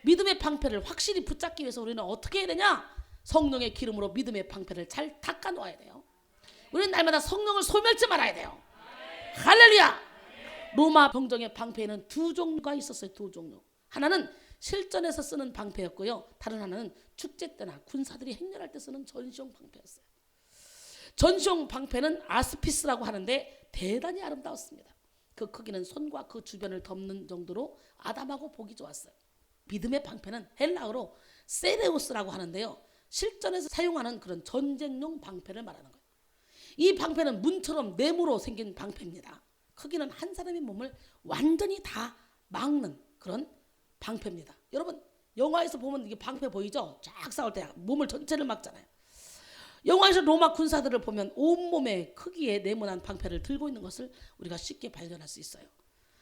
믿음의 방패를 확실히 붙잡기 위해서 우리는 어떻게 해야 되냐? 성령의 기름으로 믿음의 방패를 잘 닦아 놓아야 돼요. 우리는 날마다 성령을 소멸치 말아야 돼요. 할렐루야. 로마 병정의 방패에는 두 종류가 있었어요. 두 종류. 하나는 실전에서 쓰는 방패였고요, 다른 하나는 축제 때나 군사들이 행렬할 때 쓰는 전시용 방패였어요. 전시용 방패는 아스피스라고 하는데 대단히 아름다웠습니다. 그 크기는 손과 그 주변을 덮는 정도로 아담하고 보기 좋았어요. 믿음의 방패는 헬라어로 세레우스라고 하는데요, 실전에서 사용하는 그런 전쟁용 방패를 말하는 거예요. 이 방패는 문처럼 네모로 생긴 방패입니다. 크기는 한 사람의 몸을 완전히 다 막는 그런 방패입니다. 여러분 영화에서 보면 이게 방패 보이죠? 쫙 싸울 때 몸을 전체를 막잖아요. 영화에서 로마 군사들을 보면 온몸의 크기의 네모난 방패를 들고 있는 것을 우리가 쉽게 발견할 수 있어요.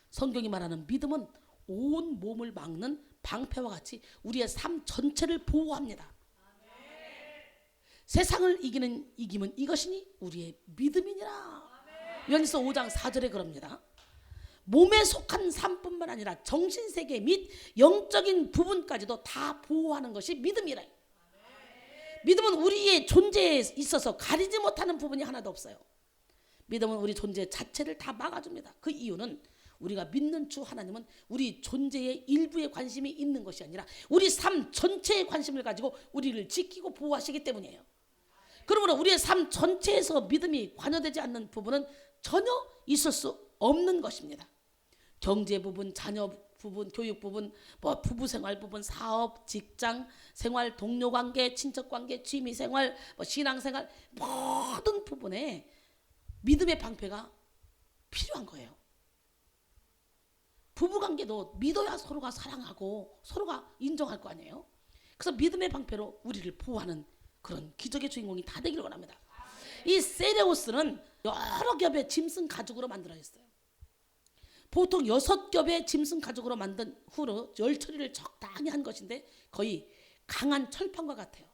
성경이 말하는 믿음은 온 몸을 막는 방패와 같이 우리의 삶 전체를 보호합니다. 세상을 이기는 이김은 이것이니 우리의 믿음이니라. 요한일서 5장 4절에 그럽니다. 몸에 속한 삶뿐만 아니라 정신세계 및 영적인 부분까지도 다 보호하는 것이 믿음이라. 믿음은 우리의 존재에 있어서 가리지 못하는 부분이 하나도 없어요. 믿음은 우리 존재 자체를 다 막아줍니다. 그 이유는 우리가 믿는 주 하나님은 우리 존재의 일부에 관심이 있는 것이 아니라 우리 삶 전체에 관심을 가지고 우리를 지키고 보호하시기 때문이에요. 그러므로 우리의 삶 전체에서 믿음이 관여되지 않는 부분은 전혀 있을 수 없는 것입니다. 경제 부분, 자녀 부분, 교육 부분, 뭐 부부 생활 부분, 사업, 직장 생활, 동료 관계, 친척 관계, 취미 생활, 뭐 신앙 생활, 모든 부분에 믿음의 방패가 필요한 거예요. 부부 관계도 믿어야 서로가 사랑하고 서로가 인정할 거 아니에요. 그래서 믿음의 방패로 우리를 보호하는 그런 기적의 주인공이 다 되기를 원합니다. 이 세레우스는 여러 겹의 짐승 가죽으로 만들어 있어요. 보통 6겹의 짐승 가죽으로 만든 후로 열 처리를 적당히 한 것인데 거의 강한 철판과 같아요.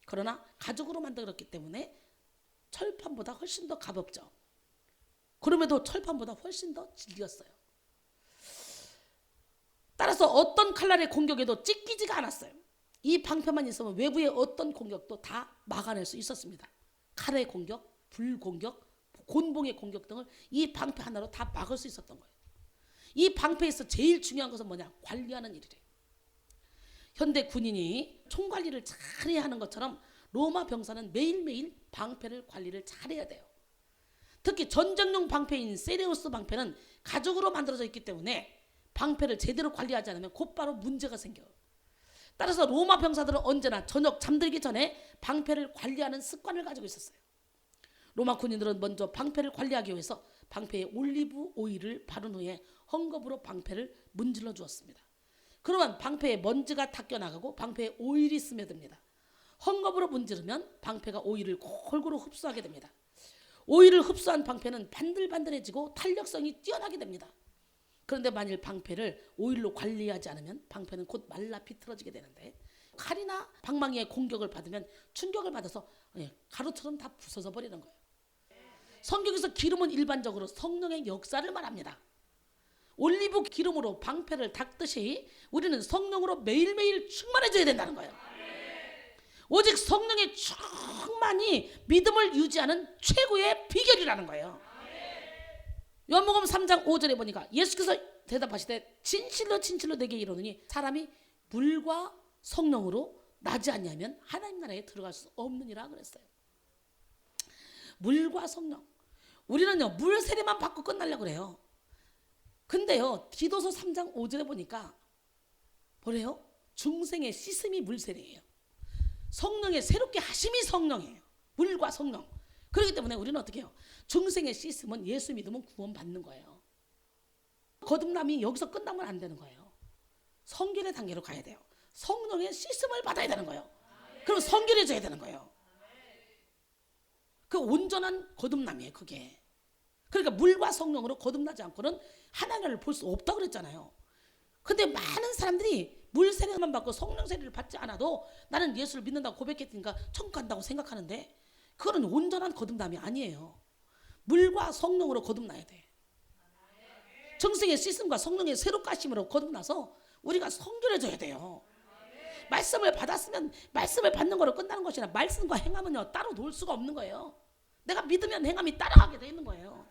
그러나 가죽으로 만들었기 때문에 철판보다 훨씬 더 가볍죠. 그럼에도 철판보다 훨씬 더 질겼어요. 따라서 어떤 칼날의 공격에도 찢기지가 않았어요. 이 방패만 있으면 외부의 어떤 공격도 다 막아낼 수 있었습니다. 칼의 공격, 불 공격, 곤봉의 공격 등을 이 방패 하나로 다 막을 수 있었던 거예요. 이 방패에서 제일 중요한 것은 뭐냐? 관리하는 일이래요. 현대 군인이 총관리를 잘해야 하는 것처럼 로마 병사는 매일매일 방패를 관리를 잘해야 돼요. 특히 전쟁용 방패인 세레우스 방패는 가죽으로 만들어져 있기 때문에 방패를 제대로 관리하지 않으면 곧바로 문제가 생겨요. 따라서 로마 병사들은 언제나 저녁 잠들기 전에 방패를 관리하는 습관을 가지고 있었어요. 로마 군인들은 먼저 방패를 관리하기 위해서 방패에 올리브 오일을 바른 후에 헝겊으로 방패를 문질러 주었습니다. 그러면 방패에 먼지가 닦여나가고 방패에 오일이 스며듭니다. 헝겊으로 문지르면 방패가 오일을 골고루 흡수하게 됩니다. 오일을 흡수한 방패는 반들반들해지고 탄력성이 뛰어나게 됩니다. 그런데 만일 방패를 오일로 관리하지 않으면 방패는 곧 말라 비틀어지게 되는데, 칼이나 방망이의 공격을 받으면 충격을 받아서 가루처럼 다 부서져 버리는 거예요. 성경에서 기름은 일반적으로 성령의 역사를 말합니다. 올리브 기름으로 방패를 닦듯이 우리는 성령으로 매일매일 충만해져야 된다는 거예요. 오직 성령의 충만이 믿음을 유지하는 최고의 비결이라는 거예요. 요한복음 3장 5절에 보니까 예수께서 대답하시되 진실로 진실로 내게 이르노니 사람이 물과 성령으로 나지 않냐면 하나님 나라에 들어갈 수 없느니라 그랬어요. 물과 성령. 우리는요 물 세례만 받고 끝나려고 그래요. 근데요 디도서 3장 5절에 보니까 뭐래요? 중생의 씻음이 물 세례예요. 성령의 새롭게 하심이 성령이에요. 물과 성령. 그렇기 때문에 우리는 어떻게 해요? 중생의 씻음은 예수 믿으면 구원받는 거예요. 거듭남이 여기서 끝나면 안 되는 거예요. 성결의 단계로 가야 돼요. 성령의 씻음을 받아야 되는 거예요. 그럼 성결해져야 되는 거예요. 그 온전한 거듭남이에요 그게. 그러니까 물과 성령으로 거듭나지 않고는 하나님을 볼 수 없다고 그랬잖아요. 근데 많은 사람들이 물 세례만 받고 성령 세례를 받지 않아도 나는 예수를 믿는다고 고백했으니까 천국 간다고 생각하는데 그거는 온전한 거듭남이 아니에요. 물과 성령으로 거듭나야 돼. 정성의 씻음과 성령의 새롭게 하심으로 거듭나서 우리가 성결해져야 돼요. 말씀을 받았으면 말씀을 받는 거로 끝나는 것이나 말씀과 행함은요 따로 놀 수가 없는 거예요. 내가 믿으면 행함이 따라가게 돼 있는 거예요.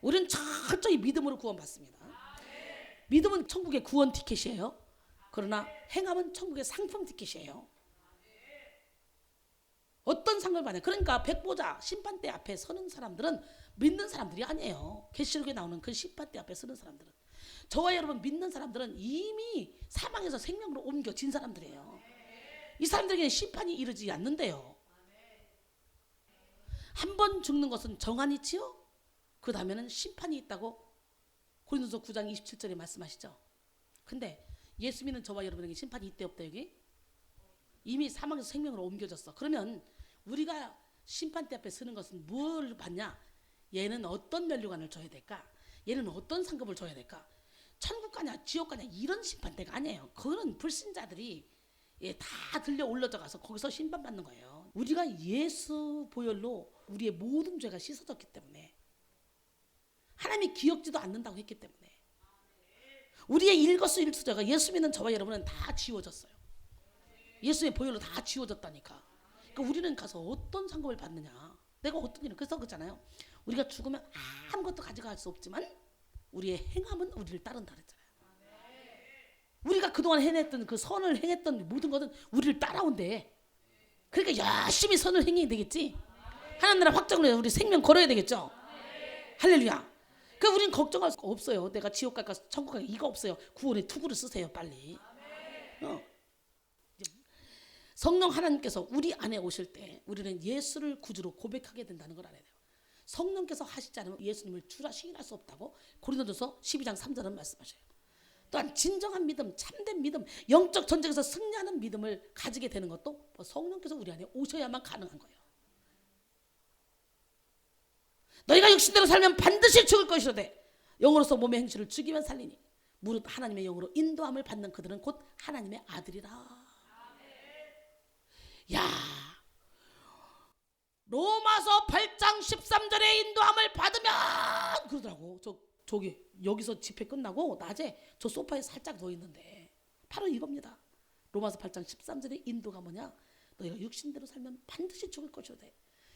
우리는 철저히 믿음으로 구원받습니다. 믿음은 천국의 구원 티켓이에요. 그러나 행함은 천국의 상품 티켓이에요. 어떤 상을 받냐? 그러니까 백보자 심판대 앞에 서는 사람들은 믿는 사람들이 아니에요. 계시록에 나오는 그 심판대 앞에 서는 사람들은, 저와 여러분 믿는 사람들은 이미 사망에서 생명으로 옮겨진 사람들이에요. 이 사람들에게는 심판이 이르지 않는데요. 한 번 죽는 것은 정한이지요. 그 다음에는 심판이 있다고 고린도서 9장 27절에 말씀하시죠. 근데 예수 믿는 저와 여러분에게 심판이 있대 없대? 여기 이미 사망에서 생명으로 옮겨졌어. 그러면 우리가 심판대 앞에 서는 것은 뭘 받냐? 얘는 어떤 면류관을 줘야 될까? 얘는 어떤 상급을 줘야 될까? 천국 가냐 지옥 가냐 이런 심판대가 아니에요. 그거는 불신자들이 다 들려 올려져 가서 거기서 심판받는 거예요. 우리가 예수 보혈로 우리의 모든 죄가 씻어졌기 때문에, 하나님이 기억지도 않는다고 했기 때문에 우리의 일거수일투족가 예수 믿는 저와 여러분은 다 지워졌어요. 예수의 보혈로 다 지워졌다니까. 그러니까 우리는 가서 어떤 상급을 받느냐, 내가 어떤 일을, 그래서 그렇잖아요. 우리가 죽으면 아무것도 가져갈 수 없지만 우리의 행함은 우리를 따른다 그랬잖아요. 우리가 그동안 해냈던 그 선을 행했던 모든 것은 우리를 따라온대. 그러니까 열심히 선을 행해야 되겠지. 하나님 나라 확정을 해서 우리 생명 걸어야 되겠죠. 할렐루야. 그 우린 걱정할 수 없어요. 내가 지옥 갈까 천국 갈까 이거 없어요. 구원의 투구를 쓰세요 빨리. 성령 하나님께서 우리 안에 오실 때 우리는 예수를 구주로 고백하게 된다는 걸 알아야 돼요. 성령께서 하시지 않으면 예수님을 주라 시인할 수 없다고 고린도전서 12장 3절은 말씀하셔요. 또한 진정한 믿음, 참된 믿음, 영적 전쟁에서 승리하는 믿음을 가지게 되는 것도 성령께서 우리 안에 오셔야만 가능한 거예요. 너희가 육신대로 살면 반드시 죽을 것이로되 영으로서 몸의 행실을 죽이면 살리니 무릇 하나님의 영으로 인도함을 받는 그들은 곧 하나님의 아들이라. 야, 로마서 8장 13절의 인도함을 받으면 그러더라고. 저기 여기서 집회 끝나고 낮에 저 소파에 살짝 누워 있는데 바로 이겁니다. 로마서 8장 13절의 인도가 뭐냐? 너희가 육신대로 살면 반드시 죽을 것이로되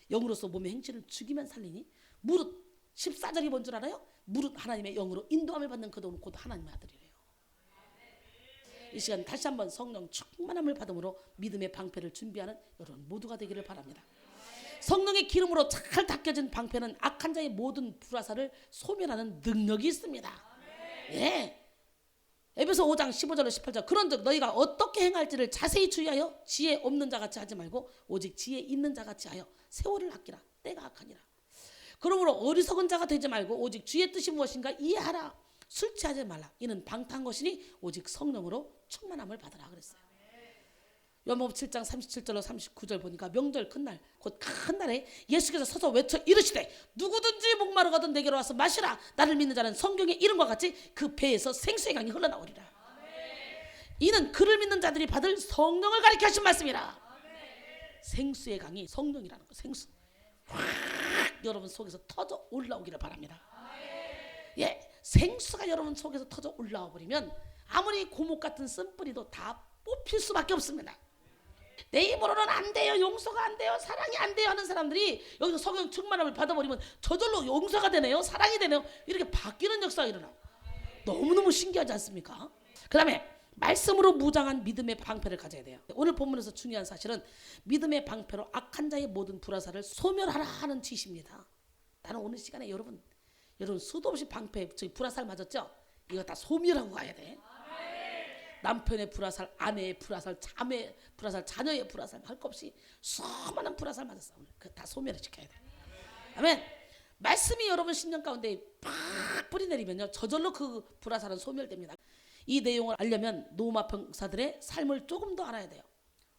영으로서 몸의 행실을 죽이면 살리니 무릇 14절이 뭔 줄 알아요? 무릇 하나님의 영으로 인도함을 받는 그들은 곧 하나님의 아들이래요. 이 시간 다시 한번 성령 충만함을 받음으로 믿음의 방패를 준비하는 여러분 모두가 되기를 바랍니다. 성령의 기름으로 잘 닦여진 방패는 악한 자의 모든 불화살을 소멸하는 능력이 있습니다. 예. 에베소 5장 15절로 18절 그런즉 너희가 어떻게 행할지를 자세히 주의하여 지혜 없는 자같이 하지 말고 오직 지혜 있는 자같이 하여 세월을 아끼라. 때가 악하니라. 그러므로 어리석은 자가 되지 말고 오직 주의 뜻이 무엇인가 이해하라. 술 취하지 말라. 이는 방탕한 것이니 오직 성령으로 충만함을 받으라 그랬어요. 요한복음 7장 37절로 39절 보니까 명절 큰날 곧 큰 날에 예수께서 서서 외쳐 이르시되 누구든지 목마르거든 내게로 와서 마시라. 나를 믿는 자는 성경의 이름과 같이 그 배에서 생수의 강이 흘러나오리라. 이는 그를 믿는 자들이 받을 성령을 가리켜 하신 말씀이라. 생수의 강이 성령이라는 거. 생수 확 여러분 속에서 터져 올라오기를 바랍니다. 예, 생수가 여러분 속에서 터져 올라와 버리면 아무리 고목 같은 쓴뿌리도 다 뽑힐 수밖에 없습니다. 내 힘으로는 안 돼요, 용서가 안 돼요, 사랑이 안 돼요 하는 사람들이 여기서 성령 충만함을 받아버리면 저절로 용서가 되네요, 사랑이 되네요, 이렇게 바뀌는 역사가 일어나. 너무너무 신기하지 않습니까? 그 다음에 말씀으로 무장한 믿음의 방패를 가져야 돼요. 오늘 본문에서 중요한 사실은 믿음의 방패로 악한 자의 모든 불화살을 소멸하라 하는 지시입니다. 나는 오늘 시간에 여러분 수도 없이 방패, 저기 불화살 맞았죠? 이거 다 소멸하고 가야 돼. 남편의 불화살, 아내의 불화살, 자매의 불화살, 자녀의 불화살 할 것 없이 수많은 불화살 맞았어. 그 다 소멸을 시켜야 돼. 아멘. 말씀이 여러분 심령 가운데 팍 뿌리 내리면요 저절로 그 불화살은 소멸됩니다. 이 내용을 알려면 로마 병사들의 삶을 조금 더 알아야 돼요.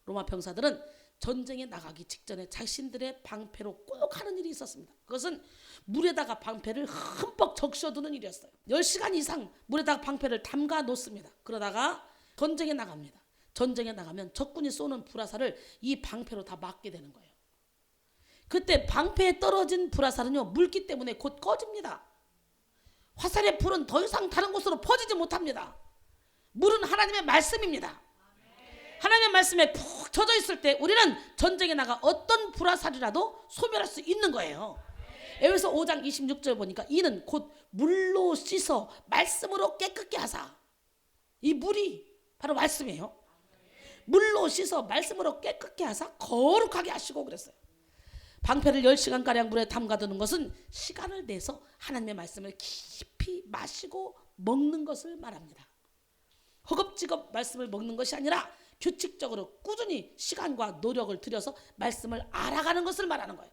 로마 병사들은 전쟁에 나가기 직전에 자신들의 방패로 꼭 하는 일이 있었습니다. 그것은 물에다가 방패를 흠뻑 적셔두는 일이었어요. 10시간 이상 물에다가 방패를 담가 놓습니다. 그러다가 전쟁에 나갑니다. 전쟁에 나가면 적군이 쏘는 불화살을 이 방패로 다 막게 되는 거예요. 그때 방패에 떨어진 불화살은요 물기 때문에 곧 꺼집니다. 화살의 불은 더 이상 다른 곳으로 퍼지지 못합니다. 물은 하나님의 말씀입니다. 하나님의 말씀에 푹 젖어 있을 때 우리는 전쟁에 나가 어떤 불화살이라도 소멸할 수 있는 거예요. 에베소 5장 26절 보니까 이는 곧 물로 씻어 말씀으로 깨끗게 하사. 이 물이 바로 말씀이에요. 물로 씻어 말씀으로 깨끗게 하사 거룩하게 하시고 그랬어요. 방패를 10시간가량 물에 담가두는 것은 시간을 내서 하나님의 말씀을 깊이 마시고 먹는 것을 말합니다. 허겁지겁 말씀을 먹는 것이 아니라 규칙적으로 꾸준히 시간과 노력을 들여서 말씀을 알아가는 것을 말하는 거예요.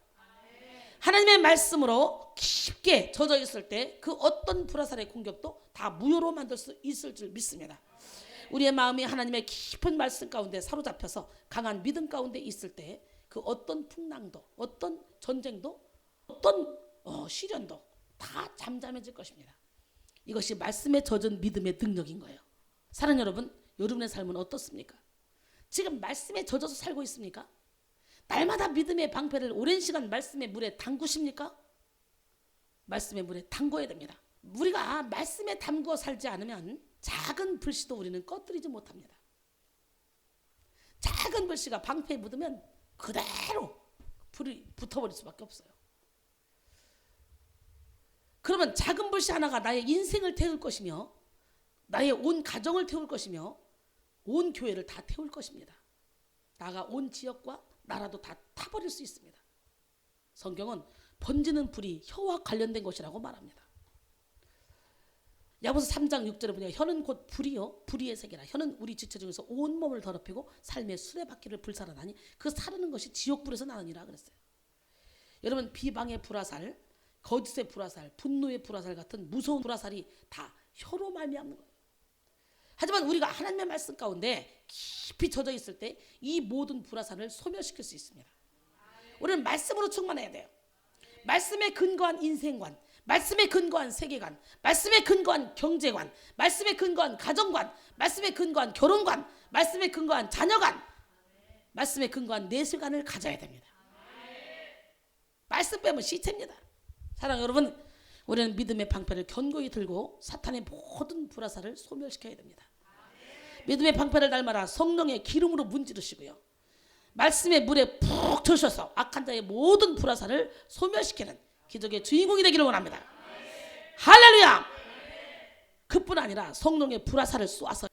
하나님의 말씀으로 깊게 젖어 있을 때 그 어떤 불화살의 공격도 다 무효로 만들 수 있을 줄 믿습니다. 우리의 마음이 하나님의 깊은 말씀 가운데 사로잡혀서 강한 믿음 가운데 있을 때 그 어떤 풍랑도, 어떤 전쟁도, 어떤 시련도 다 잠잠해질 것입니다. 이것이 말씀에 젖은 믿음의 능력인 거예요. 사랑하는 여러분, 여러분의 삶은 어떻습니까? 지금 말씀에 젖어서 살고 있습니까? 날마다 믿음의 방패를 오랜 시간 말씀의 물에 담그십니까? 말씀의 물에 담궈야 됩니다. 우리가 말씀에 담궈 살지 않으면 작은 불씨도 우리는 꺼뜨리지 못합니다. 작은 불씨가 방패에 묻으면 그대로 불이 붙어버릴 수밖에 없어요. 그러면 작은 불씨 하나가 나의 인생을 태울 것이며 나의 온 가정을 태울 것이며 온 교회를 다 태울 것입니다. 나가 온 지역과 나라도 다 타버릴 수 있습니다. 성경은 번지는 불이 혀와 관련된 것이라고 말합니다. 야고보서 3장 6절에 보니까 혀는 곧 불이요 불의의 세계라. 혀는 우리 지체 중에서 온 몸을 더럽히고 삶의 수레바퀴를 불살하나니 그 사르는 것이 지옥불에서 나느니라 그랬어요. 여러분, 비방의 불화살, 거짓의 불화살, 분노의 불화살 같은 무서운 불화살이 다 혀로 말미암는 거예요. 하지만 우리가 하나님의 말씀 가운데 깊이 젖어 있을 때 이 모든 불화살을 소멸시킬 수 있습니다. 우리는 말씀으로 충만해야 돼요. 말씀에 근거한 인생관, 말씀에 근거한 세계관, 말씀에 근거한 경제관, 말씀에 근거한 가정관, 말씀에 근거한 결혼관, 말씀에 근거한 자녀관, 말씀에 근거한 내세관을 가져야 됩니다. 말씀 빼면 시체입니다. 사랑하는 여러분, 우리는 믿음의 방패를 견고히 들고 사탄의 모든 불화살을 소멸시켜야 됩니다. 믿음의 방패를 날마다 성령의 기름으로 문지르시고요, 말씀의 물에 푹 젖어서 악한 자의 모든 불화살을 소멸시키는 기적의 주인공이 되기를 원합니다. 할렐루야. 그뿐 아니라 성령의 불화살을 쏘아서